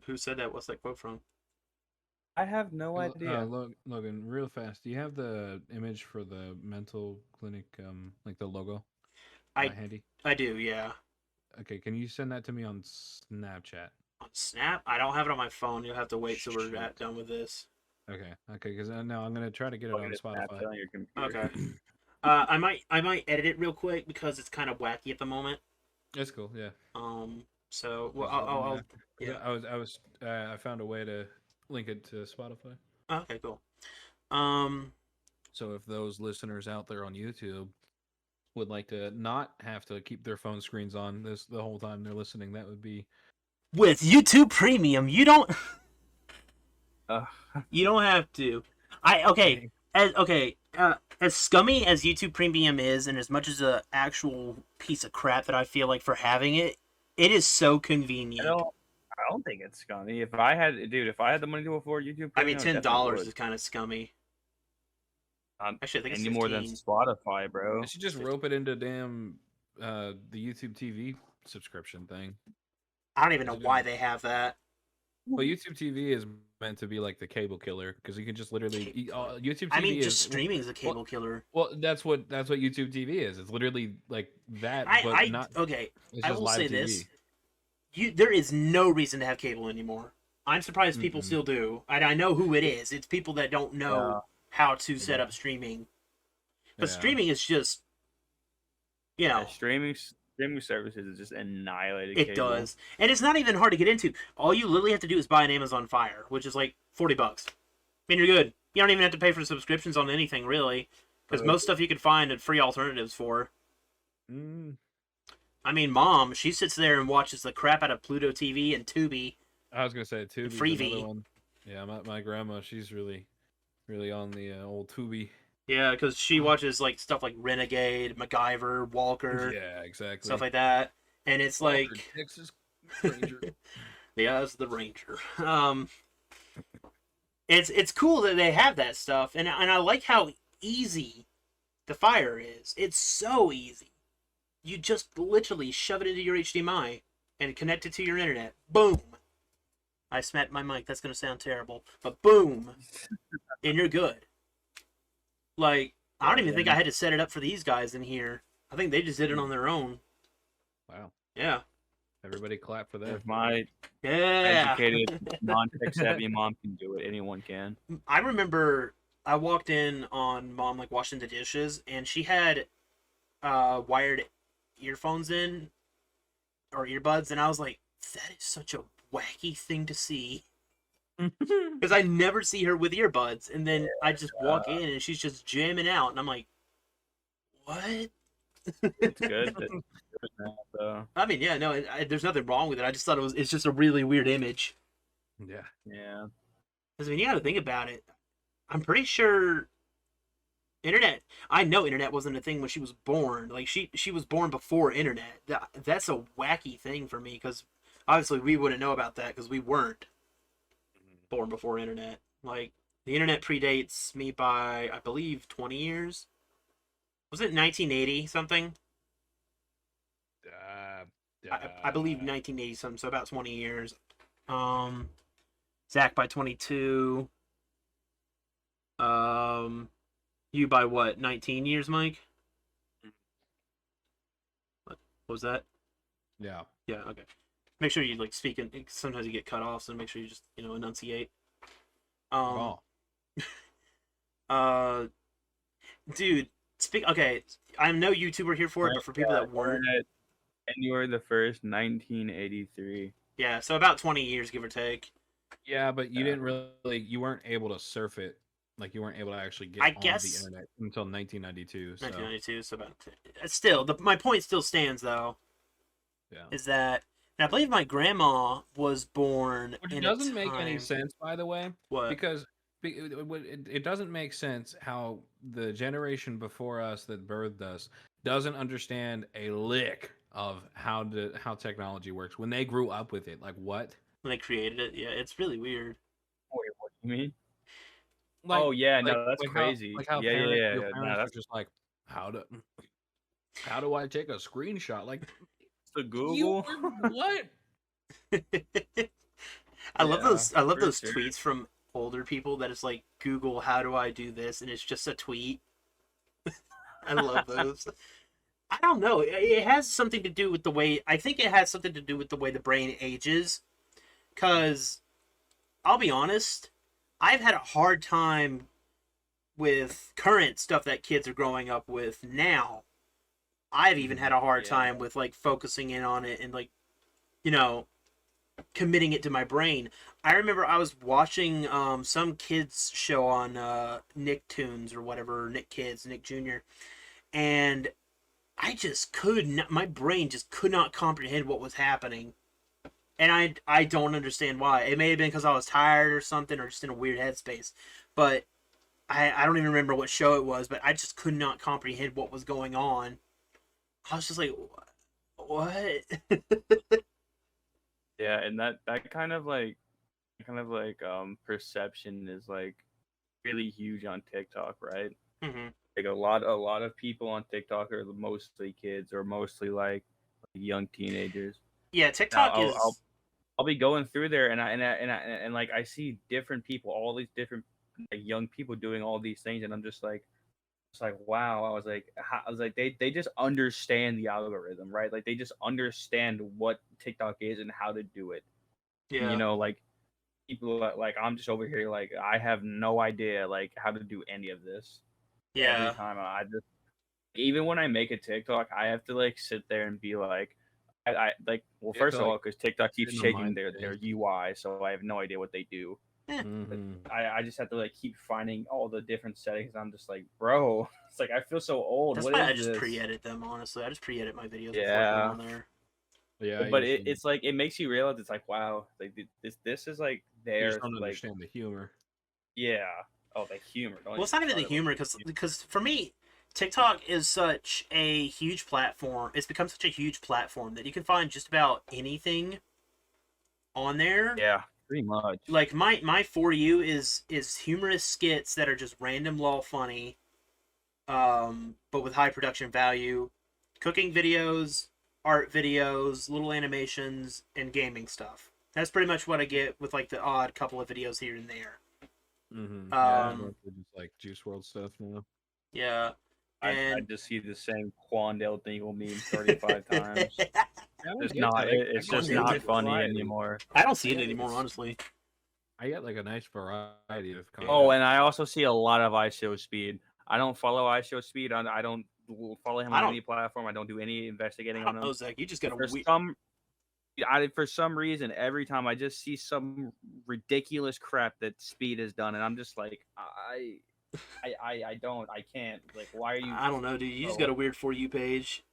[SPEAKER 1] Who said that? What's that quote from?
[SPEAKER 3] I have no idea.
[SPEAKER 2] Logan, real fast. Do you have the image for the mental clinic, the logo? Handy.
[SPEAKER 1] I do. Yeah.
[SPEAKER 2] Okay, can you send that to me on Snapchat?
[SPEAKER 1] On Snap? I don't have it on my phone. You'll have to wait till we're done with this.
[SPEAKER 2] Okay, because no, I'm gonna try to get it on Spotify.
[SPEAKER 3] On your computer.
[SPEAKER 1] Okay. I might edit it real quick because it's kind of wacky at the moment.
[SPEAKER 2] That's cool. Yeah.
[SPEAKER 1] So I'll yeah.
[SPEAKER 2] I found a way to link it to Spotify.
[SPEAKER 1] Okay. Cool.
[SPEAKER 2] So if those listeners out there on YouTube would like to not have to keep their phone screens on the whole time they're listening, that would be
[SPEAKER 1] with YouTube Premium. You don't.
[SPEAKER 3] Uh,
[SPEAKER 1] You don't have to.
[SPEAKER 2] Dang.
[SPEAKER 1] As scummy as YouTube Premium is, and as much as a actual piece of crap that I feel like for having it, it is so
[SPEAKER 3] I
[SPEAKER 1] convenient.
[SPEAKER 3] don't. I don't think it's scummy. If I had, dude, if I had the money to afford YouTube
[SPEAKER 1] I mean,
[SPEAKER 3] Premium, I definitely
[SPEAKER 1] $10
[SPEAKER 3] would.
[SPEAKER 1] is kind of scummy. Actually, I think it's
[SPEAKER 3] Any more than
[SPEAKER 1] 15.
[SPEAKER 3] Spotify, bro.
[SPEAKER 2] They should just rope it into damn the YouTube TV subscription thing.
[SPEAKER 1] I don't even know
[SPEAKER 2] Is it
[SPEAKER 1] why
[SPEAKER 2] in-
[SPEAKER 1] they have that.
[SPEAKER 2] Well, YouTube TV is meant to be like the cable killer because you can just literally YouTube TV
[SPEAKER 1] I mean, just
[SPEAKER 2] is
[SPEAKER 1] streaming is a cable killer.
[SPEAKER 2] well, that's what YouTube TV is. It's literally like that, but
[SPEAKER 1] I
[SPEAKER 2] not.
[SPEAKER 1] okay.
[SPEAKER 2] It's
[SPEAKER 1] I
[SPEAKER 2] just
[SPEAKER 1] will
[SPEAKER 2] live
[SPEAKER 1] say
[SPEAKER 2] TV.
[SPEAKER 1] this: there is no reason to have cable anymore. I'm surprised people
[SPEAKER 2] Mm-mm.
[SPEAKER 1] still do. I know who it is. It's people that don't
[SPEAKER 3] Yeah.
[SPEAKER 1] know how to set up streaming. But
[SPEAKER 2] Yeah.
[SPEAKER 1] streaming is just, you know,
[SPEAKER 3] Yeah, streaming services is just annihilated.
[SPEAKER 1] it
[SPEAKER 3] cable.
[SPEAKER 1] does, and it's not even hard to get into. All you literally have to do is buy an Amazon Fire, which is like $40. I mean, you're good. You don't even have to pay for subscriptions on anything really, because most stuff you can find at free alternatives for.
[SPEAKER 2] Mm,
[SPEAKER 1] I mean, Mom, she sits there and watches the crap out of Pluto TV and Tubi.
[SPEAKER 2] I was gonna say Tubi's
[SPEAKER 1] Freevee.
[SPEAKER 2] another one. Yeah, my grandma, she's really on the old Tubi.
[SPEAKER 1] Yeah, because she watches like stuff like Renegade, MacGyver, Walker,
[SPEAKER 2] Yeah, exactly.
[SPEAKER 1] stuff like that, and it's like,
[SPEAKER 2] Walker, Texas Ranger.
[SPEAKER 1] yeah, it's the Ranger. It's cool that they have that stuff, and I like how easy the Fire is. It's so easy. You just literally shove it into your HDMI and connect it to your internet. Boom. I smacked my mic. That's gonna sound terrible, but boom, and you're good. Like, I don't even think I had to set it up for these guys in here. I think they just did it on their own.
[SPEAKER 2] Wow.
[SPEAKER 1] Yeah.
[SPEAKER 2] Everybody clap for that.
[SPEAKER 3] If my
[SPEAKER 1] Yeah.
[SPEAKER 3] educated, non-tech savvy mom can do it, anyone can.
[SPEAKER 1] I remember I walked in on Mom like washing the dishes, and she had wired earphones in or earbuds, and I was like, that is such a wacky thing to see. Because I never see her with earbuds, and then I just walk in and she's just jamming out, and I'm like, what?
[SPEAKER 3] It's good. It's good now, though.
[SPEAKER 1] I mean, yeah, no, there's nothing wrong with it. I just thought it's just a really weird image.
[SPEAKER 2] Yeah.
[SPEAKER 3] Yeah.
[SPEAKER 1] Because I mean, you got to think about it. I'm pretty sure I know internet wasn't a thing when she was born. Like she was born before internet. That's a wacky thing for me because obviously we wouldn't know about that because we weren't born before internet. Like the internet predates me by I believe 20 years. Was it 1980 something? I believe 1980 something. So about 20 years. Zach by 22. You by what? 19 years, Mike? What was that?
[SPEAKER 2] Yeah.
[SPEAKER 1] Yeah, okay. Make sure you like speak, and sometimes you get cut off, so make sure you just enunciate.
[SPEAKER 2] Oh.
[SPEAKER 1] Dude, speak. Okay, I'm no YouTuber here for it, but for people that weren't,
[SPEAKER 3] January the 1st, 1983.
[SPEAKER 1] yeah, so about 20 years, give or take.
[SPEAKER 2] Yeah, but you didn't really. You weren't able to surf it. Like you weren't able to actually get
[SPEAKER 1] I
[SPEAKER 2] on
[SPEAKER 1] guess-
[SPEAKER 2] the internet until 1992. So
[SPEAKER 1] 1992, so about still. My point still stands though.
[SPEAKER 2] yeah.
[SPEAKER 1] Is that, and I believe my grandma was born.
[SPEAKER 2] Which
[SPEAKER 1] in
[SPEAKER 2] doesn't
[SPEAKER 1] a
[SPEAKER 2] make any
[SPEAKER 1] time-
[SPEAKER 2] sense, by the way,
[SPEAKER 1] What?
[SPEAKER 2] because it doesn't make sense how the generation before us that birthed us doesn't understand a lick of how technology works when they grew up with it. Like what?
[SPEAKER 1] When they created it, yeah, it's really weird.
[SPEAKER 3] Wait, what do you mean?
[SPEAKER 2] Like,
[SPEAKER 3] Oh, yeah, no, that's
[SPEAKER 2] how-
[SPEAKER 3] crazy.
[SPEAKER 2] Like how
[SPEAKER 3] Yeah,
[SPEAKER 2] parents,
[SPEAKER 3] yeah,
[SPEAKER 2] your
[SPEAKER 3] yeah,
[SPEAKER 2] parents
[SPEAKER 3] that's-
[SPEAKER 2] are just like, how do I take a screenshot? Like
[SPEAKER 3] The
[SPEAKER 2] you
[SPEAKER 3] Google.
[SPEAKER 2] what?
[SPEAKER 1] I love
[SPEAKER 3] Yeah,
[SPEAKER 1] those. I love
[SPEAKER 3] for
[SPEAKER 1] those
[SPEAKER 3] sure.
[SPEAKER 1] tweets from older people that is like, Google, how do I do this, and it's just a tweet. I love those. I don't know. It has something to do with the way. I think it has something to do with the way the brain ages. Cause, I'll be honest, I've had a hard time with current stuff that kids are growing up with now. I've even had a hard
[SPEAKER 3] Yeah.
[SPEAKER 1] time with like focusing in on it and like, you know, committing it to my brain. I remember I was watching some kids show on Nicktoons or whatever, Nick Kids, Nick Jr. And I just could not, my brain just could not comprehend what was happening. and I don't understand why. It may have been because I was tired or something, or just in a weird headspace. But I don't even remember what show it was, but I just could not comprehend what was going on. I was just like, what?
[SPEAKER 3] Yeah, and that kind of like perception is like really huge on TikTok, right?
[SPEAKER 1] hmm
[SPEAKER 3] Like a lot of people on TikTok are mostly kids or mostly like young teenagers.
[SPEAKER 1] Yeah,
[SPEAKER 3] Now
[SPEAKER 1] TikTok
[SPEAKER 3] I'll
[SPEAKER 1] is.
[SPEAKER 3] I'll be going through there and like I see different people, all these different like young people doing all these things, and I'm just like, it's like wow. I was like they just understand the algorithm, right? Like they just understand what TikTok is and how to do it. And,
[SPEAKER 1] Yeah,
[SPEAKER 3] like people like I'm just over here like I have no idea like how to do any of this. Every
[SPEAKER 1] yeah.
[SPEAKER 3] time I just even when I make a TikTok, I have to like sit there and be like, I like well
[SPEAKER 2] You have
[SPEAKER 3] first
[SPEAKER 2] to
[SPEAKER 3] of
[SPEAKER 2] like
[SPEAKER 3] all because TikTok
[SPEAKER 2] get
[SPEAKER 3] keeps
[SPEAKER 2] in the
[SPEAKER 3] changing
[SPEAKER 2] mind
[SPEAKER 3] their
[SPEAKER 2] state.
[SPEAKER 3] UI, so I have no idea what they do.
[SPEAKER 1] Eh,
[SPEAKER 2] Mm-hmm.
[SPEAKER 3] I just have to like keep finding all the different settings. I'm just like, bro, it's like I feel so old.
[SPEAKER 1] that's
[SPEAKER 3] What
[SPEAKER 1] why I
[SPEAKER 3] is
[SPEAKER 1] just
[SPEAKER 3] this?
[SPEAKER 1] pre-edit them. Honestly, I just pre-edit my videos before I put them
[SPEAKER 3] Yeah,
[SPEAKER 1] on there.
[SPEAKER 2] Yeah,
[SPEAKER 3] but it's like it makes you realize it's like wow, like this is like
[SPEAKER 2] you just
[SPEAKER 3] their
[SPEAKER 2] don't
[SPEAKER 3] like
[SPEAKER 2] understand the humor.
[SPEAKER 3] yeah. Oh, the humor. Don't
[SPEAKER 1] Well, it's
[SPEAKER 3] even
[SPEAKER 1] not even the
[SPEAKER 3] start about
[SPEAKER 1] humor, because for me, TikTok is such a huge platform. It's become such a huge platform that you can find just about anything on there.
[SPEAKER 3] yeah, pretty much.
[SPEAKER 1] Like my for you is humorous skits that are just random lol funny, but with high production value, cooking videos, art videos, little animations, and gaming stuff. That's pretty much what I get with like the odd couple of videos here and there.
[SPEAKER 2] Mm-hmm. Yeah, it's
[SPEAKER 1] Um,
[SPEAKER 2] mostly just like Juice World stuff now.
[SPEAKER 1] yeah,
[SPEAKER 3] I
[SPEAKER 1] and
[SPEAKER 3] just see the same Quandale Dingle meme 35 times.
[SPEAKER 2] Yeah, I don't
[SPEAKER 3] It's
[SPEAKER 2] get
[SPEAKER 3] not.
[SPEAKER 2] that. I
[SPEAKER 3] It's
[SPEAKER 2] get a
[SPEAKER 3] just
[SPEAKER 1] Quandale
[SPEAKER 3] not
[SPEAKER 2] nice
[SPEAKER 1] Dingle.
[SPEAKER 3] funny
[SPEAKER 2] variety.
[SPEAKER 3] anymore.
[SPEAKER 1] I don't see
[SPEAKER 2] I
[SPEAKER 1] it
[SPEAKER 2] get
[SPEAKER 1] anymore,
[SPEAKER 2] it's.
[SPEAKER 1] honestly.
[SPEAKER 2] I get like a nice variety of
[SPEAKER 1] Yeah.
[SPEAKER 3] Oh,
[SPEAKER 2] content.
[SPEAKER 3] and I also see a lot of iShow Speed. I don't follow iShow Speed. I don't follow him
[SPEAKER 1] I
[SPEAKER 3] on
[SPEAKER 1] don't.
[SPEAKER 3] any platform. I don't do any
[SPEAKER 1] I
[SPEAKER 3] investigating on
[SPEAKER 1] don't know,
[SPEAKER 3] him.
[SPEAKER 1] Zach. You just got
[SPEAKER 3] But
[SPEAKER 1] a weird.
[SPEAKER 3] for some reason, every time I just see some ridiculous crap that Speed has done, and I'm just like, I don't, I can't. Like, why are you?
[SPEAKER 1] I don't know, dude. You just got
[SPEAKER 3] Oh,
[SPEAKER 1] a weird for you page.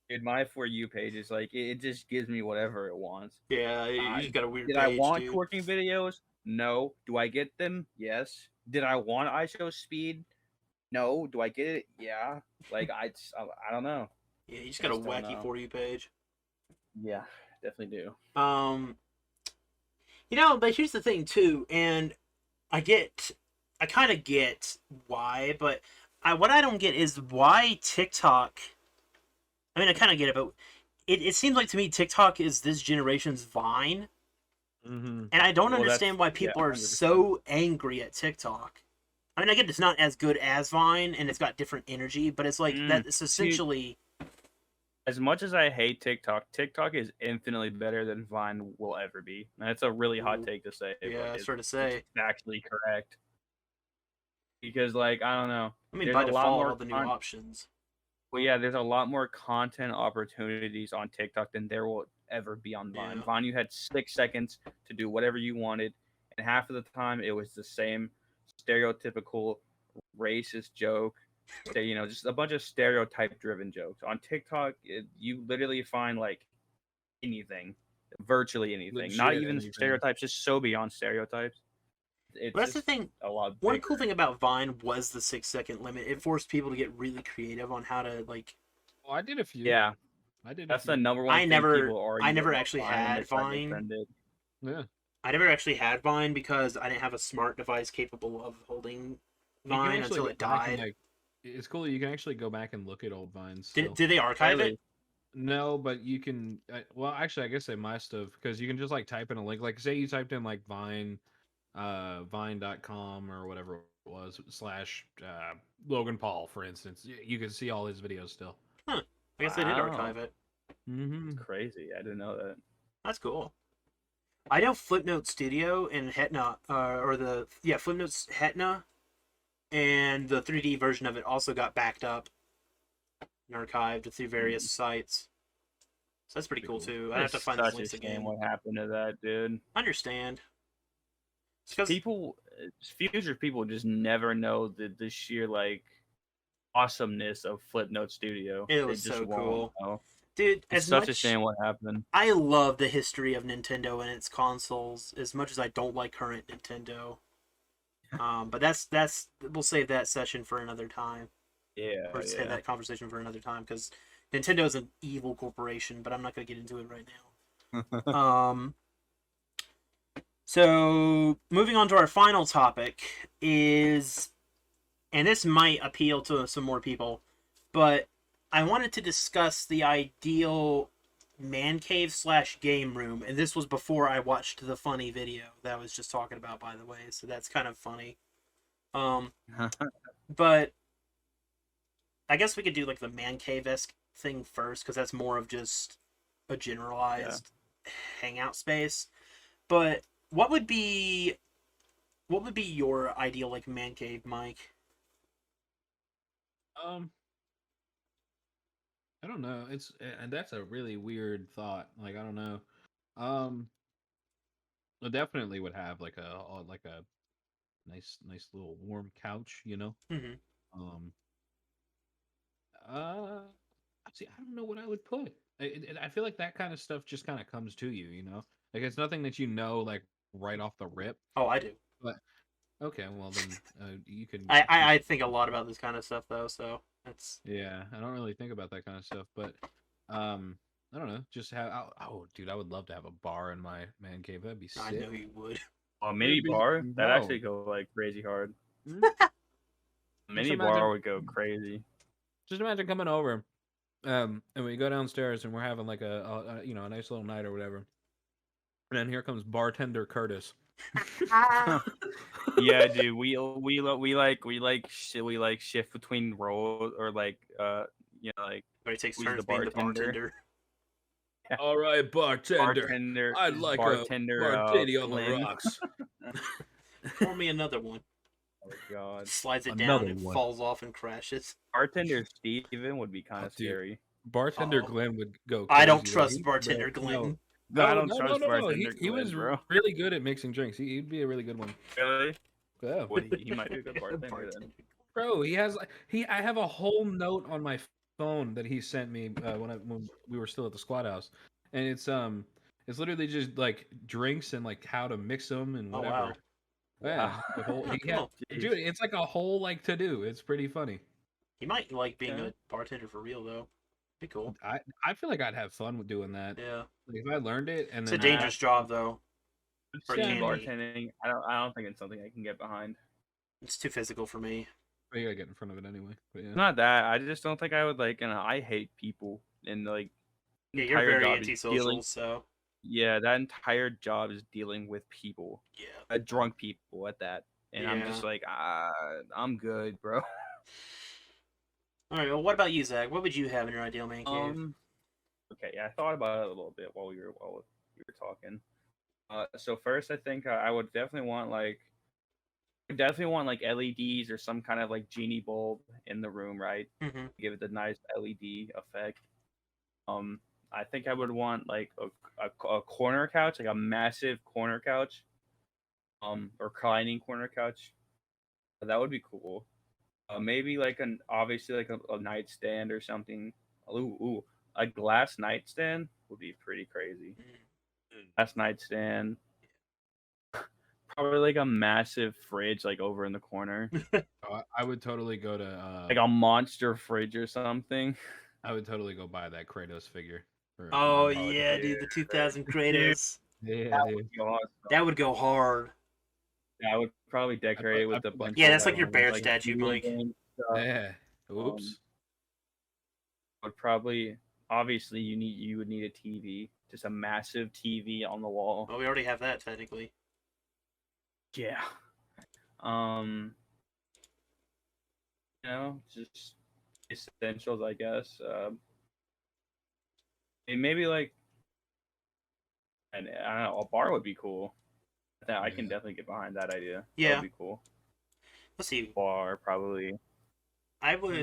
[SPEAKER 3] dude, my for you page is like it just gives me whatever it wants.
[SPEAKER 1] Yeah, you just got a weird
[SPEAKER 3] Did I
[SPEAKER 1] page,
[SPEAKER 3] want
[SPEAKER 1] dude.
[SPEAKER 3] twerking videos? No. Do I get them? Yes. Did I want iShow Speed? No. Do I get it? Yeah. Like I don't know.
[SPEAKER 1] Yeah, you just
[SPEAKER 3] I
[SPEAKER 1] got a
[SPEAKER 3] just don't
[SPEAKER 1] wacky
[SPEAKER 3] know.
[SPEAKER 1] for you page.
[SPEAKER 3] Yeah, definitely do.
[SPEAKER 1] Um, but here's the thing too, and I get, I kind of get why, but what I don't get is why TikTok. I mean, I kind of get it, but it seems like to me TikTok is this generation's Vine,
[SPEAKER 2] Mm-hmm.
[SPEAKER 1] and I don't
[SPEAKER 3] Well, that's
[SPEAKER 1] understand why
[SPEAKER 3] yeah,
[SPEAKER 1] people are
[SPEAKER 3] 100%.
[SPEAKER 1] so angry at TikTok. I mean, I get it's not as good as Vine, and it's got different energy, but it's like that. It's
[SPEAKER 3] See,
[SPEAKER 1] essentially.
[SPEAKER 3] as much as I hate TikTok, TikTok is infinitely better than Vine will ever be. And that's a really hot
[SPEAKER 1] Ooh,
[SPEAKER 3] take to say,
[SPEAKER 1] yeah,
[SPEAKER 3] but
[SPEAKER 1] it's fair to
[SPEAKER 3] it's
[SPEAKER 1] say.
[SPEAKER 3] actually correct. Because like I don't know,
[SPEAKER 1] I mean,
[SPEAKER 3] there's
[SPEAKER 1] by
[SPEAKER 3] a lot
[SPEAKER 1] default, all
[SPEAKER 3] more
[SPEAKER 1] the new options.
[SPEAKER 3] well, yeah, there's a lot more content opportunities on TikTok than there will ever be on Vine.
[SPEAKER 1] Yeah.
[SPEAKER 3] Vine, you had 6 seconds to do whatever you wanted, and half of the time it was the same stereotypical racist joke. Just a bunch of stereotype-driven jokes. On TikTok, you literally find like anything, virtually anything. Not
[SPEAKER 2] Legit
[SPEAKER 3] even
[SPEAKER 2] anything.
[SPEAKER 3] stereotypes, just so beyond stereotypes.
[SPEAKER 1] But
[SPEAKER 3] It's
[SPEAKER 1] that's the
[SPEAKER 3] just
[SPEAKER 1] thing.
[SPEAKER 3] a lot
[SPEAKER 1] One cool
[SPEAKER 3] bigger.
[SPEAKER 1] thing about Vine was the 6 second limit. It forced people to get really creative on how to like.
[SPEAKER 2] Oh, I did a few.
[SPEAKER 3] Yeah,
[SPEAKER 2] I did a
[SPEAKER 3] that's the
[SPEAKER 2] few.
[SPEAKER 3] number one
[SPEAKER 1] I
[SPEAKER 3] thing
[SPEAKER 1] never,
[SPEAKER 3] people
[SPEAKER 1] I
[SPEAKER 3] argue
[SPEAKER 1] never
[SPEAKER 3] about
[SPEAKER 1] actually
[SPEAKER 3] Vine when they
[SPEAKER 1] had
[SPEAKER 3] try to
[SPEAKER 1] Vine.
[SPEAKER 3] defend it.
[SPEAKER 2] Yeah.
[SPEAKER 1] I never actually had Vine because I didn't have a smart device capable of holding
[SPEAKER 2] You can
[SPEAKER 1] Vine
[SPEAKER 2] actually
[SPEAKER 1] until
[SPEAKER 2] go
[SPEAKER 1] it
[SPEAKER 2] back and
[SPEAKER 1] died.
[SPEAKER 2] like. It's cool. You can actually go back and look at old vines
[SPEAKER 1] Did
[SPEAKER 2] still.
[SPEAKER 1] did they archive it?
[SPEAKER 3] Really?
[SPEAKER 2] No, but you can. Well, actually, I guess they must have because you can just like type in a link. Like, say you typed in like Vine, Vine.com or whatever it was slash Logan Paul, for instance. You can see all his videos still.
[SPEAKER 1] Huh. I guess they did
[SPEAKER 3] Wow.
[SPEAKER 1] archive it.
[SPEAKER 2] Mm-hmm.
[SPEAKER 3] Crazy. I didn't know that.
[SPEAKER 1] That's cool. I know Flipnote Studio and Hetna, Flipnote's Hetna, and the 3D version of it also got backed up and archived through various sites. So that's pretty
[SPEAKER 2] Pretty
[SPEAKER 1] cool
[SPEAKER 2] cool.
[SPEAKER 1] too. I'd have
[SPEAKER 3] It's
[SPEAKER 1] to find those
[SPEAKER 3] such a
[SPEAKER 1] links
[SPEAKER 3] shame
[SPEAKER 1] again.
[SPEAKER 3] what happened to that, dude.
[SPEAKER 1] I understand. It's because
[SPEAKER 3] People, future people just never know the sheer like awesomeness of Flipnote Studio.
[SPEAKER 1] it
[SPEAKER 3] They
[SPEAKER 1] was
[SPEAKER 3] just
[SPEAKER 1] so
[SPEAKER 3] won't
[SPEAKER 1] cool.
[SPEAKER 3] know.
[SPEAKER 1] Dude,
[SPEAKER 3] It's
[SPEAKER 1] as
[SPEAKER 3] such a
[SPEAKER 1] much
[SPEAKER 3] shame what happened.
[SPEAKER 1] I love the history of Nintendo and its consoles as much as I don't like current Nintendo. But that's we'll save that session for another time,
[SPEAKER 3] Yeah,
[SPEAKER 1] or save
[SPEAKER 3] yeah.
[SPEAKER 1] that conversation for another time because Nintendo is an evil corporation. But I'm not gonna get into it right now. So moving on to our final topic is, and this might appeal to some more people, but I wanted to discuss the ideal man cave slash game room, and this was before I watched the funny video that I was just talking about, by the way. So that's kind of funny. Um, but I guess we could do like the man cave esque thing first because that's more of just a generalized hangout space. But what would be your ideal like man cave, Mike?
[SPEAKER 2] Um, I don't know. And that's a really weird thought. Like I don't know. Um, I definitely would have like a nice little warm couch.
[SPEAKER 1] Mm-hmm.
[SPEAKER 2] Um, uh, see, I don't know what I would put. I feel like that kind of stuff just kind of comes to you. Like it's nothing that like right off the rip.
[SPEAKER 1] Oh, I do.
[SPEAKER 2] But okay, well then you can.
[SPEAKER 1] I think a lot about this kind of stuff though, so that's
[SPEAKER 2] Yeah, I don't really think about that kind of stuff, but I don't know. Just have dude, I would love to have a bar in my man cave. That'd be
[SPEAKER 1] I
[SPEAKER 2] sick.
[SPEAKER 1] know you would.
[SPEAKER 3] Oh, mini bar? That
[SPEAKER 2] No.
[SPEAKER 3] actually go like crazy hard.
[SPEAKER 2] Mm,
[SPEAKER 3] Mini
[SPEAKER 2] imagine-
[SPEAKER 3] bar would go crazy.
[SPEAKER 2] Just imagine coming over, and we go downstairs and we're having like a nice little night or whatever, and then here comes bartender Curtis.
[SPEAKER 3] Yeah, dude. We shift between roles or like like
[SPEAKER 1] Everybody takes
[SPEAKER 3] who's
[SPEAKER 1] turns
[SPEAKER 3] the
[SPEAKER 1] being the
[SPEAKER 3] bartender?
[SPEAKER 1] bartender.
[SPEAKER 2] All right, bartender.
[SPEAKER 3] Bartender.
[SPEAKER 2] I'd like
[SPEAKER 3] bartender,
[SPEAKER 2] a martini on the
[SPEAKER 3] Glenn.
[SPEAKER 2] rocks.
[SPEAKER 1] Pour me another one.
[SPEAKER 3] Oh god.
[SPEAKER 1] Slides it
[SPEAKER 2] Another
[SPEAKER 1] down and
[SPEAKER 2] one.
[SPEAKER 1] falls off and crashes.
[SPEAKER 3] Bartender Steven would be kind
[SPEAKER 2] Oh,
[SPEAKER 3] of
[SPEAKER 2] dude.
[SPEAKER 3] scary.
[SPEAKER 2] Bartender
[SPEAKER 1] Uh-oh.
[SPEAKER 2] Glenn would go.
[SPEAKER 1] I don't
[SPEAKER 2] crazy,
[SPEAKER 1] trust
[SPEAKER 2] right?
[SPEAKER 1] bartender
[SPEAKER 2] But,
[SPEAKER 1] Glenn.
[SPEAKER 3] No, I don't
[SPEAKER 2] no,
[SPEAKER 3] trust
[SPEAKER 2] no.
[SPEAKER 3] bartender
[SPEAKER 2] He
[SPEAKER 3] Glenn,
[SPEAKER 2] was
[SPEAKER 3] bro.
[SPEAKER 2] really good at mixing drinks. He'd be a really good one.
[SPEAKER 3] Really?
[SPEAKER 2] Yeah.
[SPEAKER 3] He might be a good bartender then.
[SPEAKER 2] Bro, I have a whole note on my phone that he sent me when we were still at the squad house, and it's literally just like drinks and like how to mix them and
[SPEAKER 1] Oh,
[SPEAKER 2] whatever.
[SPEAKER 1] wow.
[SPEAKER 2] Yeah, the whole
[SPEAKER 1] Cool.
[SPEAKER 2] dude, it's like a whole like to do. It's pretty funny.
[SPEAKER 1] He might like being
[SPEAKER 3] Yeah.
[SPEAKER 1] a bartender for real though. Be cool.
[SPEAKER 2] I feel like I'd have fun with doing that.
[SPEAKER 1] Yeah.
[SPEAKER 2] Like if I learned it and
[SPEAKER 1] It's a
[SPEAKER 2] then
[SPEAKER 1] dangerous job though. For
[SPEAKER 3] Food
[SPEAKER 1] candy.
[SPEAKER 3] bartending, I don't think it's something I can get behind.
[SPEAKER 1] It's too physical for me.
[SPEAKER 2] you gotta get in front of it anyway. But yeah.
[SPEAKER 3] Not that. I just don't think I would like, and I hate people, and like
[SPEAKER 1] Yeah, you're
[SPEAKER 3] entire
[SPEAKER 1] very
[SPEAKER 3] job is
[SPEAKER 1] antisocial, so
[SPEAKER 3] Yeah, that entire job is dealing with people,
[SPEAKER 1] yeah.
[SPEAKER 3] drunk people at that, and I'm just
[SPEAKER 1] Yeah.
[SPEAKER 3] like, I'm good, bro.
[SPEAKER 1] All right. Well, what about you, Zach? What would you have in your ideal man cave?
[SPEAKER 3] Okay, yeah, I thought about it a little bit while you were talking. So first, I think I would definitely want like LEDs or some kind of like genie bulb in the room, right?
[SPEAKER 1] Mm-hmm.
[SPEAKER 3] Give it the nice LED effect. I think I would want like a corner couch, like a massive corner couch, or reclining corner couch. That would be cool. Maybe like obviously like a nightstand or something. Ooh, a glass nightstand would be pretty crazy. Glass nightstand. Probably like a massive fridge like over in the corner.
[SPEAKER 2] I would totally go to
[SPEAKER 3] Like a monster fridge or something.
[SPEAKER 2] I would totally go buy that Kratos figure.
[SPEAKER 1] Oh
[SPEAKER 3] Oh,
[SPEAKER 1] yeah, dude, the 2000 Kratos.
[SPEAKER 2] Yeah,
[SPEAKER 3] That
[SPEAKER 2] dude.
[SPEAKER 3] would be awesome.
[SPEAKER 1] That would go hard.
[SPEAKER 3] Yeah, I would probably decorate it with
[SPEAKER 2] I
[SPEAKER 3] a
[SPEAKER 2] put,
[SPEAKER 3] bunch.
[SPEAKER 1] Yeah,
[SPEAKER 3] of,
[SPEAKER 1] that's like your bear
[SPEAKER 3] like,
[SPEAKER 1] statue,
[SPEAKER 3] video
[SPEAKER 1] Mike.
[SPEAKER 3] game stuff.
[SPEAKER 2] Yeah. Oops.
[SPEAKER 3] Would probably obviously you would need a TV, just a massive TV on the wall.
[SPEAKER 1] Well, we already have that technically.
[SPEAKER 3] Yeah. Just essentials, I guess. And maybe like, and I don't know, a bar would be cool. I can
[SPEAKER 2] Yeah.
[SPEAKER 3] definitely get behind that idea.
[SPEAKER 1] Yeah.
[SPEAKER 3] That would be cool.
[SPEAKER 1] Let's see.
[SPEAKER 3] Bar probably.
[SPEAKER 1] I would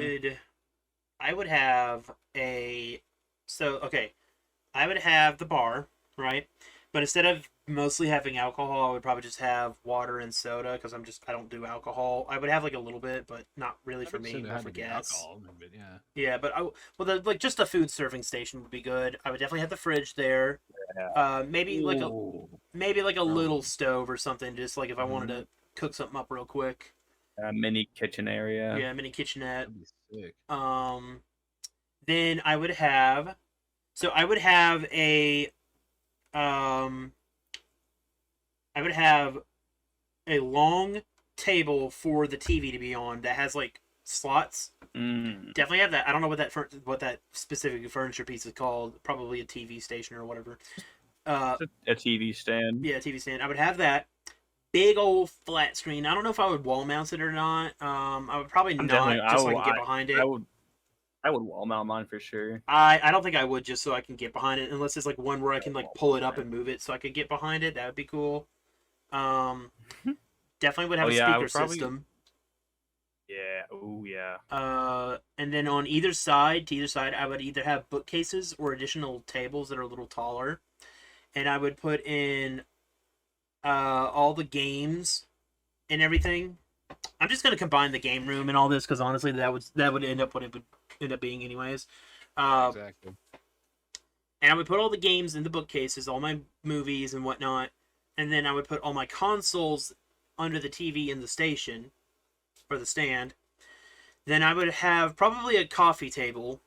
[SPEAKER 1] have a I would have the bar, right? But instead of mostly having alcohol, I would probably just have water and soda because I don't do alcohol. I would have like a little bit, but not really
[SPEAKER 2] I
[SPEAKER 1] for
[SPEAKER 2] would
[SPEAKER 1] me,
[SPEAKER 2] assume it
[SPEAKER 1] more
[SPEAKER 2] had
[SPEAKER 1] for
[SPEAKER 2] to be
[SPEAKER 1] gas.
[SPEAKER 2] alcohol, but yeah.
[SPEAKER 1] Yeah, but like just a food serving station would be good. I would definitely have the fridge there.
[SPEAKER 3] Yeah.
[SPEAKER 1] Maybe
[SPEAKER 3] Ooh.
[SPEAKER 1] maybe like a
[SPEAKER 2] Bro.
[SPEAKER 1] little stove or something, just like if I wanted
[SPEAKER 2] Mhm.
[SPEAKER 1] to cook something up real quick.
[SPEAKER 3] A mini kitchen area.
[SPEAKER 1] Yeah, mini kitchenette.
[SPEAKER 2] That'd be sick.
[SPEAKER 1] Um, then I would have, so um, I would have a long table for the TV to be on that has like slots.
[SPEAKER 3] Mm.
[SPEAKER 1] Definitely have that. I don't know what that specific furniture piece is called. Probably a TV station or whatever.
[SPEAKER 3] A TV stand.
[SPEAKER 1] Yeah, TV stand. I would have that big old flat screen. I don't know if I would wall mount it or not. I would probably
[SPEAKER 3] I'm
[SPEAKER 1] not,
[SPEAKER 3] definitely.
[SPEAKER 1] just so I can get behind it.
[SPEAKER 3] I would wall mount mine for sure.
[SPEAKER 1] I don't think I would, just so I can get behind it, unless it's like one where I
[SPEAKER 3] Yeah,
[SPEAKER 1] can like
[SPEAKER 3] wall
[SPEAKER 1] pull it up
[SPEAKER 3] mount.
[SPEAKER 1] and move it so I could get behind it. That would be cool. Definitely would have
[SPEAKER 3] Oh
[SPEAKER 1] a
[SPEAKER 3] yeah, I
[SPEAKER 1] speaker
[SPEAKER 3] would probably.
[SPEAKER 1] system.
[SPEAKER 3] Yeah. Oh yeah.
[SPEAKER 1] And then on to either side, I would either have bookcases or additional tables that are a little taller, and I would put in all the games and everything. I'm just gonna combine the game room and all this because honestly, that would end up what it would end up being anyways.
[SPEAKER 2] Exactly.
[SPEAKER 1] And I would put all the games in the bookcases, all my movies and whatnot, and then I would put all my consoles under the TV in the station or the stand. Then I would have probably a coffee table,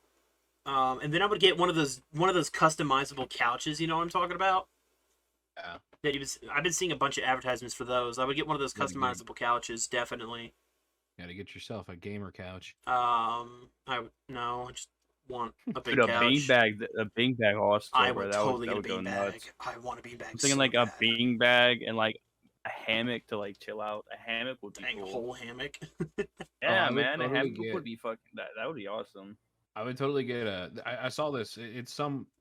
[SPEAKER 1] and then I would get one of those customizable couches. You know what I'm talking about?
[SPEAKER 2] Yeah.
[SPEAKER 1] I've been seeing a bunch of advertisements for those. I would get one of those
[SPEAKER 2] Yeah, dude.
[SPEAKER 1] customizable couches, definitely.
[SPEAKER 2] Gotta get yourself a gamer couch.
[SPEAKER 1] I just want a big
[SPEAKER 3] Dude,
[SPEAKER 1] couch.
[SPEAKER 3] a beanbag also,
[SPEAKER 1] I
[SPEAKER 3] bro.
[SPEAKER 1] would
[SPEAKER 3] That
[SPEAKER 1] totally
[SPEAKER 3] would
[SPEAKER 1] get a
[SPEAKER 3] go nuts.
[SPEAKER 1] beanbag. I want a beanbag.
[SPEAKER 3] I'm thinking
[SPEAKER 1] so
[SPEAKER 3] like a
[SPEAKER 1] bad.
[SPEAKER 3] beanbag and like a hammock to like chill out. A hammock would be
[SPEAKER 1] Dang, a
[SPEAKER 3] cool.
[SPEAKER 1] whole hammock.
[SPEAKER 3] Yeah,
[SPEAKER 2] I would
[SPEAKER 3] man, a
[SPEAKER 2] totally
[SPEAKER 3] hammock
[SPEAKER 2] get-
[SPEAKER 3] would be fucking that would be awesome.
[SPEAKER 2] I would totally get I saw this. It's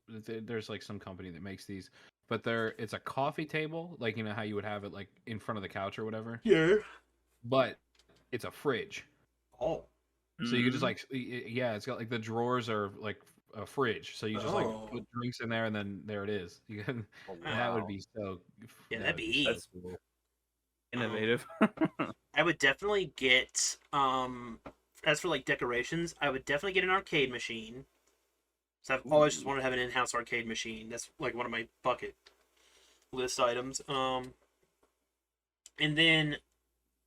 [SPEAKER 2] there's like some company that makes these, but it's a coffee table, like you know how you would have it like in front of the couch or whatever.
[SPEAKER 1] Yeah.
[SPEAKER 2] But it's a fridge,
[SPEAKER 1] Oh.
[SPEAKER 2] so you could just
[SPEAKER 3] Mhm.
[SPEAKER 2] like yeah, it's got like the drawers are like a fridge, so you just like
[SPEAKER 1] Oh.
[SPEAKER 2] put drinks in there and then there it is. You can,
[SPEAKER 3] Oh,
[SPEAKER 2] that would
[SPEAKER 3] wow.
[SPEAKER 2] be so.
[SPEAKER 1] Yeah,
[SPEAKER 2] that
[SPEAKER 1] that'd
[SPEAKER 2] would
[SPEAKER 1] be
[SPEAKER 2] so
[SPEAKER 3] That's
[SPEAKER 2] cool.
[SPEAKER 3] innovative.
[SPEAKER 1] I would definitely get as for like decorations, I would definitely get an arcade machine. So I've always just
[SPEAKER 3] Ooh.
[SPEAKER 1] wanted to have an in-house arcade machine. That's like one of my bucket list items. And then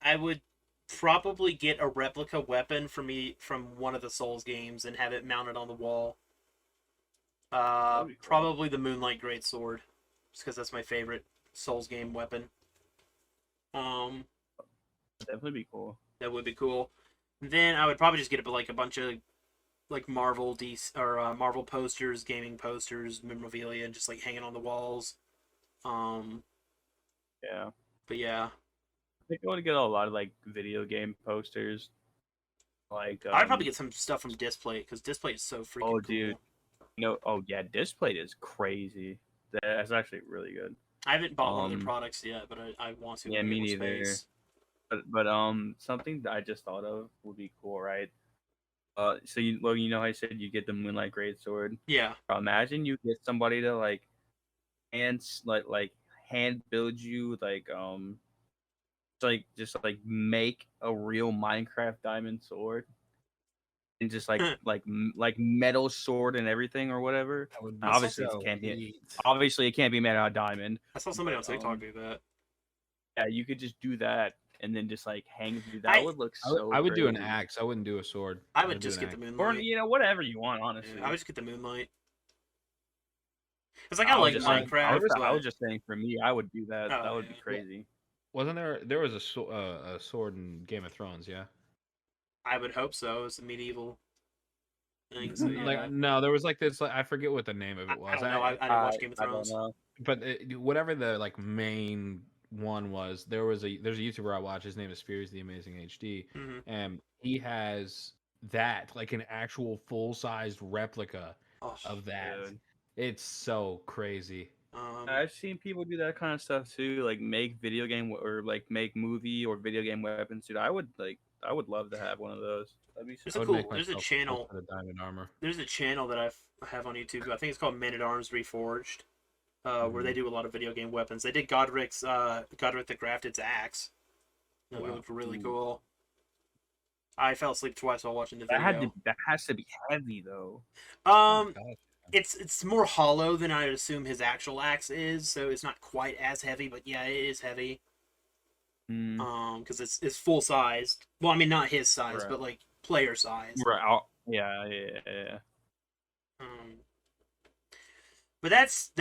[SPEAKER 1] I would probably get a replica weapon for me from one of the Souls games and have it mounted on the wall.
[SPEAKER 3] That'd be cool.
[SPEAKER 1] Probably the Moonlight Greatsword, just because that's my favorite Souls game weapon.
[SPEAKER 3] Definitely be cool.
[SPEAKER 1] That would be cool. Then I would probably just get like a bunch of like Marvel Marvel posters, gaming posters, memorabilia, and just like hanging on the walls.
[SPEAKER 3] Yeah.
[SPEAKER 1] But yeah,
[SPEAKER 3] I think I would get a lot of like video game posters. Like
[SPEAKER 1] I'd probably get some stuff from Display because Display is so freaking cool.
[SPEAKER 3] dude. Oh yeah, Display is crazy. That's actually really good.
[SPEAKER 1] I haven't bought one of their products yet, but I want to.
[SPEAKER 3] Yeah,
[SPEAKER 1] when I
[SPEAKER 3] me
[SPEAKER 1] get more
[SPEAKER 3] neither.
[SPEAKER 1] space.
[SPEAKER 3] But something that I just thought of would be cool, right? So Logan, you know how I said you get the Moonlight Greatsword.
[SPEAKER 1] Yeah.
[SPEAKER 3] Imagine you get somebody to like hand build you just like make a real Minecraft diamond sword and just like metal sword and everything or whatever.
[SPEAKER 2] That would be
[SPEAKER 3] Obviously
[SPEAKER 2] so
[SPEAKER 3] it can't be.
[SPEAKER 2] neat.
[SPEAKER 3] Obviously it can't be made out of diamond.
[SPEAKER 1] I saw somebody on
[SPEAKER 3] But,
[SPEAKER 1] TikTok do that.
[SPEAKER 3] Yeah, you could just do that and then just like hang through. That would look so.
[SPEAKER 2] I would do an
[SPEAKER 3] crazy.
[SPEAKER 2] axe. I wouldn't do a sword.
[SPEAKER 1] I would
[SPEAKER 2] I'd do
[SPEAKER 1] just
[SPEAKER 2] an
[SPEAKER 1] get the
[SPEAKER 2] axe.
[SPEAKER 1] Moonlight.
[SPEAKER 3] Or whatever you want, honestly.
[SPEAKER 1] Yeah, I would just get the Moonlight. Because like I like Minecraft.
[SPEAKER 3] I was just saying, for me, I would do that.
[SPEAKER 1] Oh,
[SPEAKER 3] That would be
[SPEAKER 1] yeah.
[SPEAKER 3] crazy.
[SPEAKER 2] Wasn't there was a sword in Game of Thrones? Yeah.
[SPEAKER 1] I would hope so. It's a medieval thing. So, yeah.
[SPEAKER 2] Like no, there was like this. Like, I forget what the name of it was.
[SPEAKER 1] I don't know. I didn't watch Game of Thrones.
[SPEAKER 3] I don't know.
[SPEAKER 2] But whatever the like main one was, there's a YouTuber I watch. His name is Spears the Amazing HD,
[SPEAKER 1] Mhm.
[SPEAKER 2] and he has that like an actual full sized replica
[SPEAKER 1] Oh,
[SPEAKER 2] of that.
[SPEAKER 3] Dude.
[SPEAKER 2] It's so crazy.
[SPEAKER 3] I've seen people do that kind of stuff too, like make video game or like make movie or video game weapons. Dude, I would love to have one of those. That'd be
[SPEAKER 1] There's
[SPEAKER 3] so
[SPEAKER 1] a
[SPEAKER 2] I would
[SPEAKER 1] cool.
[SPEAKER 2] make
[SPEAKER 1] There's a
[SPEAKER 2] myself
[SPEAKER 1] channel.
[SPEAKER 2] a diamond armor.
[SPEAKER 1] There's a channel that I have on YouTube. I think it's called Men at Arms Reforged. where they do a lot of video game weapons. They did Godric the Crafted's axe. It
[SPEAKER 2] Wow.
[SPEAKER 1] looked really
[SPEAKER 3] Ooh.
[SPEAKER 1] cool. I fell asleep twice while watching the
[SPEAKER 3] That
[SPEAKER 1] video.
[SPEAKER 3] has to be heavy though.
[SPEAKER 1] Um,
[SPEAKER 2] God.
[SPEAKER 1] it's more hollow than I would assume his actual axe is, so it's not quite as heavy. But yeah, it is heavy.
[SPEAKER 3] Mm,
[SPEAKER 1] Because it's full sized. Well, I mean not his size,
[SPEAKER 3] Right.
[SPEAKER 1] but like player size.
[SPEAKER 3] right. Yeah.
[SPEAKER 1] Um, but that's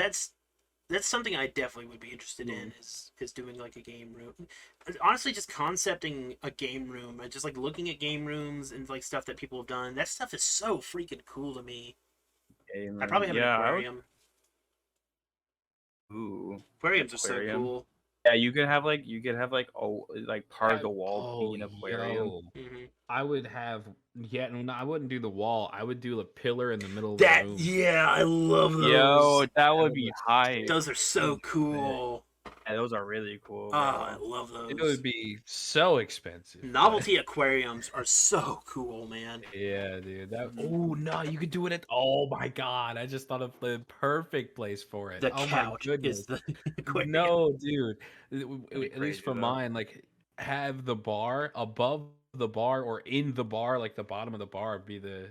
[SPEAKER 1] something I definitely would be interested in is doing like a game room. Honestly, just concepting a game room and just like looking at game rooms and like stuff that people have done. That stuff is so freaking cool to me. I probably have an aquarium.
[SPEAKER 3] Ooh.
[SPEAKER 1] Aquariums are so
[SPEAKER 3] Aquarium.
[SPEAKER 1] cool.
[SPEAKER 3] Yeah, you could have like part of the wall be an aquarium.
[SPEAKER 2] Yo,
[SPEAKER 1] Mm-hmm.
[SPEAKER 2] I would have. Yeah, no, I wouldn't do the wall. I would do the pillar in the middle of
[SPEAKER 1] That
[SPEAKER 2] the room.
[SPEAKER 1] yeah, I love those.
[SPEAKER 3] Yo, that would be
[SPEAKER 2] was
[SPEAKER 3] high.
[SPEAKER 1] Those are so cool.
[SPEAKER 3] Yeah, those are really cool.
[SPEAKER 1] Oh, I
[SPEAKER 3] Bro.
[SPEAKER 1] love those.
[SPEAKER 2] It would be so expensive. but-
[SPEAKER 1] Novelty aquariums are so cool, man.
[SPEAKER 2] Yeah, dude. Oh no, you could do it at. Oh my god, I just thought of the perfect place for it.
[SPEAKER 1] The
[SPEAKER 2] Oh my
[SPEAKER 1] couch
[SPEAKER 2] goodness.
[SPEAKER 1] is the aquarium.
[SPEAKER 2] No, dude.
[SPEAKER 3] be
[SPEAKER 2] At least
[SPEAKER 3] crazy,
[SPEAKER 2] for
[SPEAKER 3] though.
[SPEAKER 2] mine, like have the bar above the bar or in the bar, like the bottom of the bar be the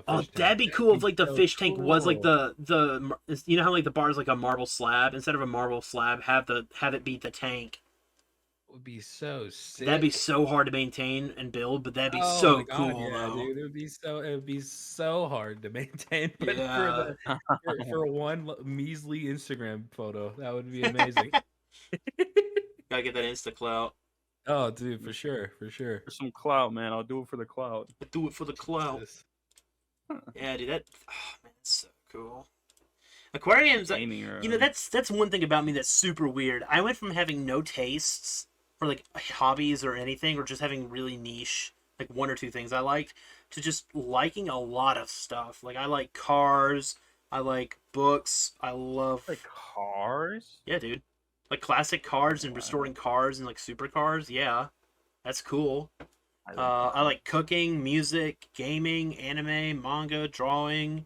[SPEAKER 1] Oh,
[SPEAKER 2] fish
[SPEAKER 1] that'd
[SPEAKER 2] tank.
[SPEAKER 1] be cool if like the
[SPEAKER 2] so
[SPEAKER 1] fish tank was like
[SPEAKER 2] cool.
[SPEAKER 1] the you know how like the bar is like a marble slab, instead of a marble slab have it be the tank.
[SPEAKER 2] Would be so sick.
[SPEAKER 1] That'd be so hard to maintain and build, but that'd be
[SPEAKER 2] Oh
[SPEAKER 1] so
[SPEAKER 2] my God,
[SPEAKER 1] cool
[SPEAKER 2] yeah,
[SPEAKER 1] though.
[SPEAKER 2] dude. It would be so hard to maintain. But
[SPEAKER 1] Yeah.
[SPEAKER 2] for one measly Instagram photo, that would be amazing.
[SPEAKER 1] Gotta get that Insta clout.
[SPEAKER 2] Oh, dude, for sure.
[SPEAKER 3] For some clout, man. I'll do it for the clout.
[SPEAKER 1] Do it for the clout.
[SPEAKER 2] Yes.
[SPEAKER 1] Yeah, dude, that man, it's so cool. Aquariums,
[SPEAKER 3] Gaming room.
[SPEAKER 1] you know, that's one thing about me that's super weird. I went from having no tastes for like hobbies or anything, or just having really niche, like one or two things I liked, to just liking a lot of stuff. Like I like cars, I like books, I love
[SPEAKER 3] like cars.
[SPEAKER 1] yeah, dude, like classic cars and
[SPEAKER 3] Wow.
[SPEAKER 1] restoring cars and like supercars. Yeah, that's cool.
[SPEAKER 3] I
[SPEAKER 1] I like cooking, music, gaming, anime, manga, drawing.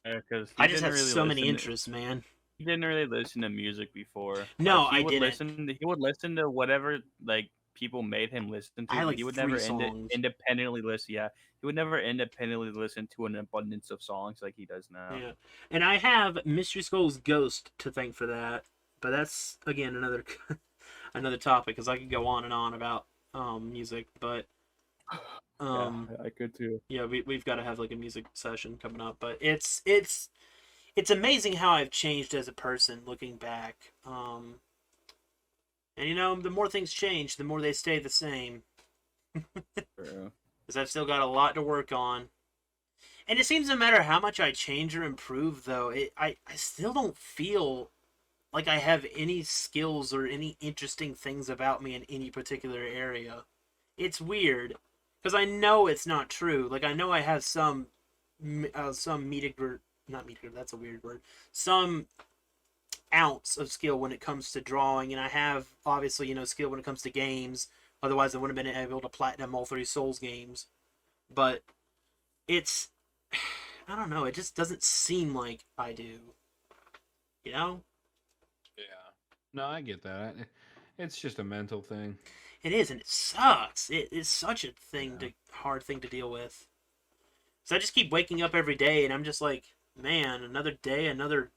[SPEAKER 3] because
[SPEAKER 1] I just have so many interests, man.
[SPEAKER 3] He didn't really listen to music before.
[SPEAKER 1] No,
[SPEAKER 3] Like,
[SPEAKER 1] I didn't.
[SPEAKER 3] He would listen to whatever like people made him listen to.
[SPEAKER 1] I had, like,
[SPEAKER 3] He would
[SPEAKER 1] 3
[SPEAKER 3] never
[SPEAKER 1] songs.
[SPEAKER 3] independently listen. Yeah, he would never independently listen to an abundance of songs like he does now.
[SPEAKER 1] Yeah, and I have Mystery Skull's Ghost to thank for that. But that's again another another topic, because I could go on and on about music. But
[SPEAKER 3] Yeah, I could too.
[SPEAKER 1] yeah, we've got to have like a music session coming up. But it's amazing how I've changed as a person looking back. And you know, the more things change, the more they stay the same.
[SPEAKER 3] True.
[SPEAKER 1] Because I've still got a lot to work on. And it seems no matter how much I change or improve, though, I still don't feel like I have any skills or any interesting things about me in any particular area. It's weird, because I know it's not true. Like, I know I have some meter, not meter, that's a weird word, some ounce of skill when it comes to drawing, and I have, obviously, you know, skill when it comes to games. Otherwise, I wouldn't have been able to platinum all 3 Souls games. But it's, I don't know, it just doesn't seem like I do. You know?
[SPEAKER 2] Yeah. No, I get that. It's just a mental thing.
[SPEAKER 1] It is, and it sucks. It is such a hard thing to deal with. So I just keep waking up every day, and I'm just like, man, another day, another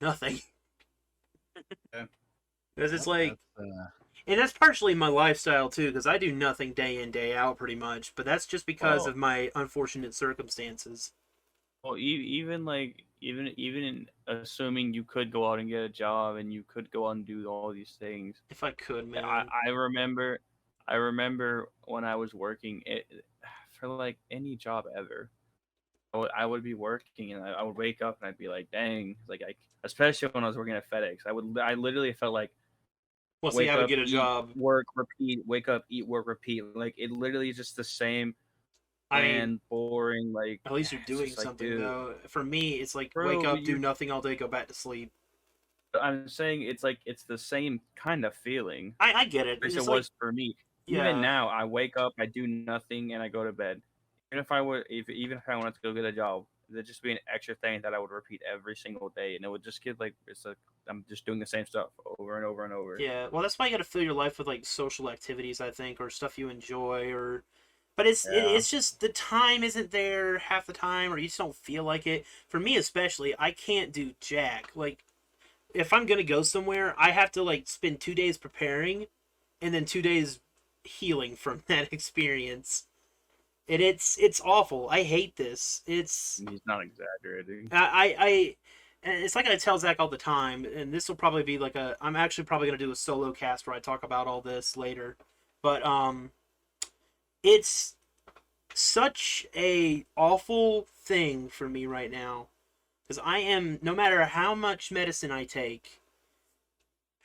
[SPEAKER 1] nothing.
[SPEAKER 3] Yeah.
[SPEAKER 1] Because it's like,
[SPEAKER 2] That's,
[SPEAKER 1] and that's partially my lifestyle too, because I do nothing day in, day out pretty much, but that's just because
[SPEAKER 3] Well-
[SPEAKER 1] of my unfortunate circumstances.
[SPEAKER 3] Well, even in assuming you could go out and get a job and you could go out and do all these things.
[SPEAKER 1] If I could, man.
[SPEAKER 3] I remember when I was working for like any job ever. I would be working and I would wake up and I'd be like, dang, like especially when I was working at FedEx, I literally felt like
[SPEAKER 1] Well, see,
[SPEAKER 3] wake
[SPEAKER 1] I would
[SPEAKER 3] up,
[SPEAKER 1] get a
[SPEAKER 3] eat,
[SPEAKER 1] job.
[SPEAKER 3] work, repeat, wake up, eat, work, repeat. Like it literally is just the same
[SPEAKER 1] I mean,
[SPEAKER 3] and boring. Like
[SPEAKER 1] at least you're
[SPEAKER 3] it's
[SPEAKER 1] doing
[SPEAKER 3] just like,
[SPEAKER 1] something,
[SPEAKER 3] dude.
[SPEAKER 1] though. For me, it's like
[SPEAKER 3] Bro,
[SPEAKER 1] wake up, do
[SPEAKER 3] you-
[SPEAKER 1] nothing all day, go back to sleep.
[SPEAKER 3] I'm saying it's the same kind of feeling.
[SPEAKER 1] I get it.
[SPEAKER 3] At least
[SPEAKER 1] It's
[SPEAKER 3] it
[SPEAKER 1] like,
[SPEAKER 3] was for me.
[SPEAKER 1] yeah.
[SPEAKER 3] Even now, I wake up, I do nothing, and I go to bed. Even if I wanted to go get a job, There'd just be an extra thing that I would repeat every single day, and it would just get like I'm just doing the same stuff over and over and over.
[SPEAKER 1] Yeah, well, that's why you got to fill your life with like social activities, I think, or stuff you enjoy, or. But
[SPEAKER 3] Yeah.
[SPEAKER 1] it's just the time isn't there half the time, or you just don't feel like it. For me, especially, I can't do jack. Like, if I'm gonna go somewhere, I have to like spend 2 days preparing, and then 2 days healing from that experience. And it's awful. I hate this.
[SPEAKER 3] He's not exaggerating.
[SPEAKER 1] I and it's like I tell Zach all the time, and this will probably be like a. I'm actually probably gonna do a solo cast where I talk about all this later, but it's such a awful thing for me right now because I am no matter how much medicine I take,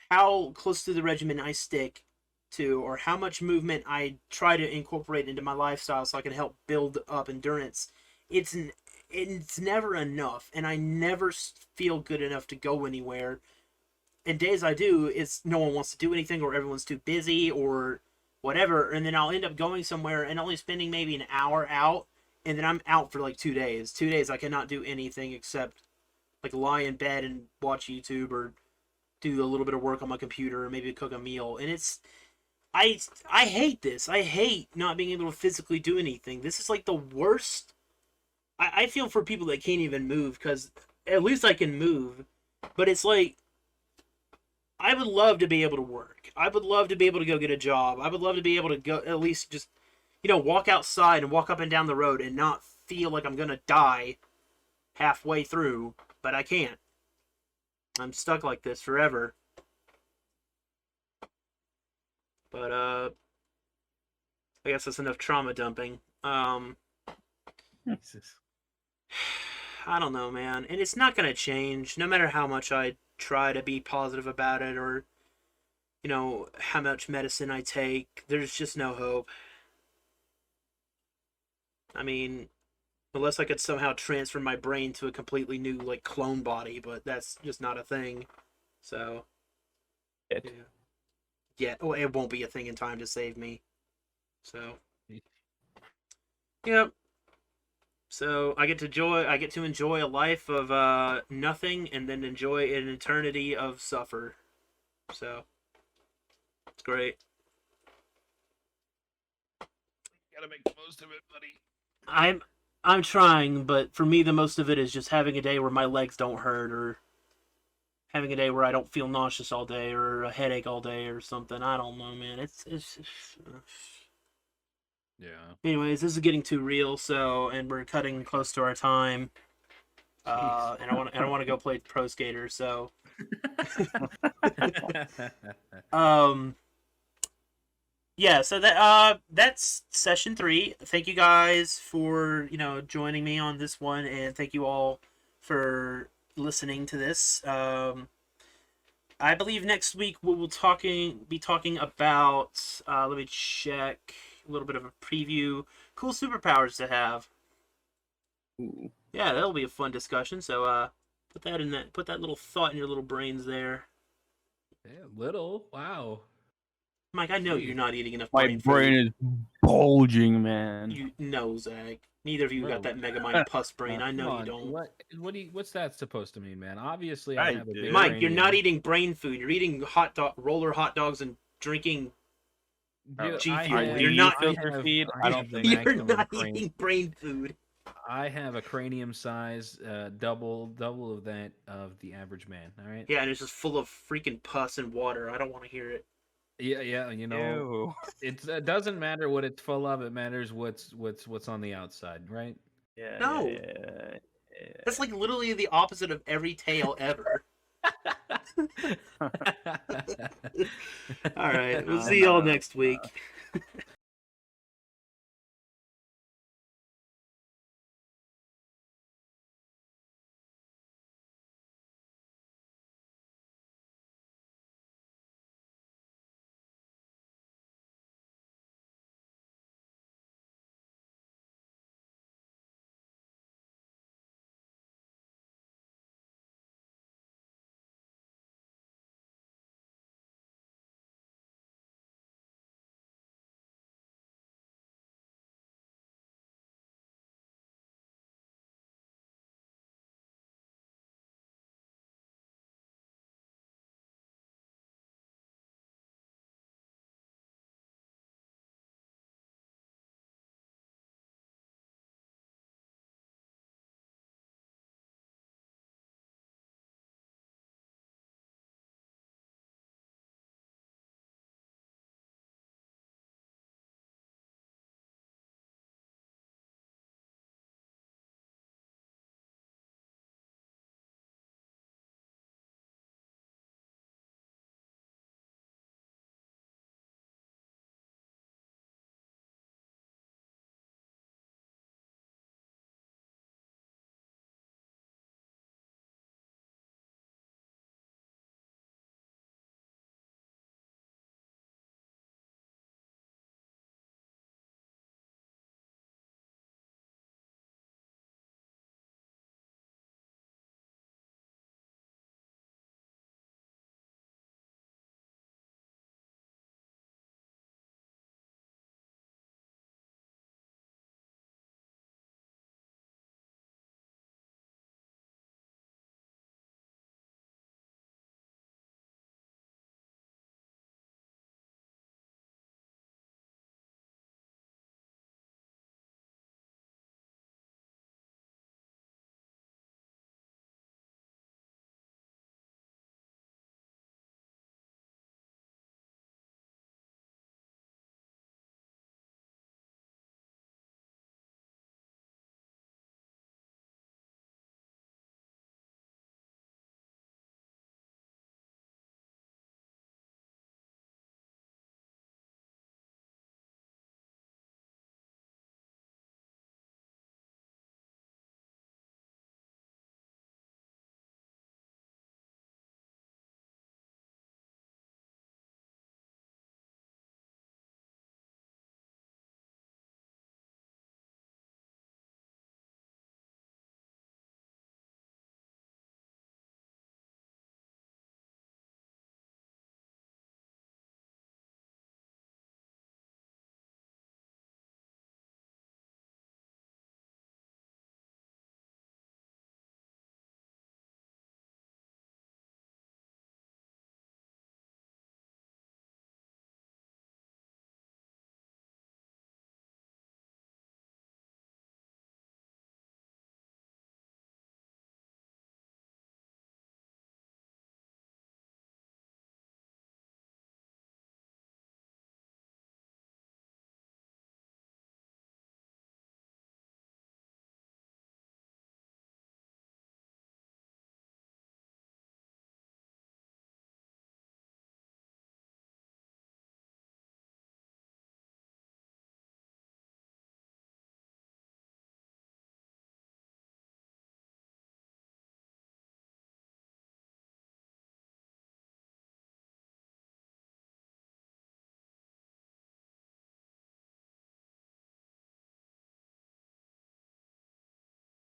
[SPEAKER 1] how close to the regimen I stick to, or how much movement I try to incorporate into my lifestyle so I can help build up endurance, it's it's never enough, and I never feel good enough to go anywhere. And days I do, it's no one wants to do anything, or everyone's too busy, or whatever, and then I'll end up going somewhere and only spending maybe an hour out, and then I'm out for like 2 days. 2 days I cannot do anything except like lie in bed and watch YouTube or do a little bit of work on my computer or maybe cook a meal. And it's I hate this. I hate not being able to physically do anything. This is like the worst. I feel for people that can't even move because at least I can move, but it's like I would love to be able to work. I would love to be able to go get a job. I would love to be able to go at least just, walk outside and walk up and down the road and not feel like I'm gonna die halfway through, but I can't. I'm stuck like this forever. But I guess that's enough trauma dumping.
[SPEAKER 2] Jesus.
[SPEAKER 1] I don't know, man. And it's not gonna change no matter how much I try to be positive about it or how much medicine I take. There's just no hope. I mean, unless I could somehow transfer my brain to a completely new like clone body, but that's just not a thing. So
[SPEAKER 3] It.
[SPEAKER 1] yeah. Yeah, well, it won't be a thing in time to save me. So yep. So I get to enjoy a life of nothing and then enjoy an eternity of suffer. So it's great.
[SPEAKER 2] Gotta make the most of it, buddy.
[SPEAKER 1] I'm trying, but for me the most of it is just having a day where my legs don't hurt or having a day where I don't feel nauseous all day or a headache all day or something. I don't know, man. It's
[SPEAKER 2] Yeah.
[SPEAKER 1] anyways, this is getting too real, and we're cutting close to our time. And I want to go play pro skater, so yeah, so that's session 3. Thank you guys for joining me on this one, and thank you all for listening to this. I believe next week we will be talking about let me check, a little bit of a preview, cool superpowers to have.
[SPEAKER 3] Ooh.
[SPEAKER 1] Yeah, that'll be a fun discussion. So put that little thought in your little brains there.
[SPEAKER 2] Yeah, little. Wow.
[SPEAKER 1] Mike, I know
[SPEAKER 2] Jeez.
[SPEAKER 1] you're not eating enough
[SPEAKER 3] My
[SPEAKER 1] brain
[SPEAKER 3] brain
[SPEAKER 1] food.
[SPEAKER 3] is bulging, man.
[SPEAKER 1] You know, Zach. Neither of you got
[SPEAKER 2] Bro.
[SPEAKER 1] that Megamind pus brain. I
[SPEAKER 2] Come
[SPEAKER 1] know
[SPEAKER 2] on,
[SPEAKER 1] you don't.
[SPEAKER 2] What's that supposed to mean, man? Obviously,
[SPEAKER 3] I
[SPEAKER 2] I have a
[SPEAKER 3] do.
[SPEAKER 2] big
[SPEAKER 1] Mike,
[SPEAKER 2] brain,
[SPEAKER 1] you're
[SPEAKER 2] dude.
[SPEAKER 1] not eating brain food. You're eating roller hot dogs and drinking.
[SPEAKER 2] Dude,
[SPEAKER 1] G
[SPEAKER 2] I
[SPEAKER 1] Fuel.
[SPEAKER 2] have-
[SPEAKER 1] You're not-
[SPEAKER 2] I
[SPEAKER 3] filter
[SPEAKER 2] have-
[SPEAKER 3] feed?
[SPEAKER 2] I
[SPEAKER 3] I don't
[SPEAKER 2] have the
[SPEAKER 3] think-
[SPEAKER 1] You're
[SPEAKER 2] maximum
[SPEAKER 1] not
[SPEAKER 2] brain-
[SPEAKER 1] eating brain food.
[SPEAKER 2] I have a cranium size, double of that of the average man. All right.
[SPEAKER 1] Yeah, and it's just full of freaking pus and water. I don't want to hear it.
[SPEAKER 2] Yeah. You know,
[SPEAKER 3] Ew.
[SPEAKER 2] it doesn't matter what it's full of. It matters what's on the outside, right?
[SPEAKER 3] Yeah.
[SPEAKER 1] No.
[SPEAKER 3] Yeah.
[SPEAKER 1] That's like literally the opposite of every tale ever. All right, we'll see y'all next week.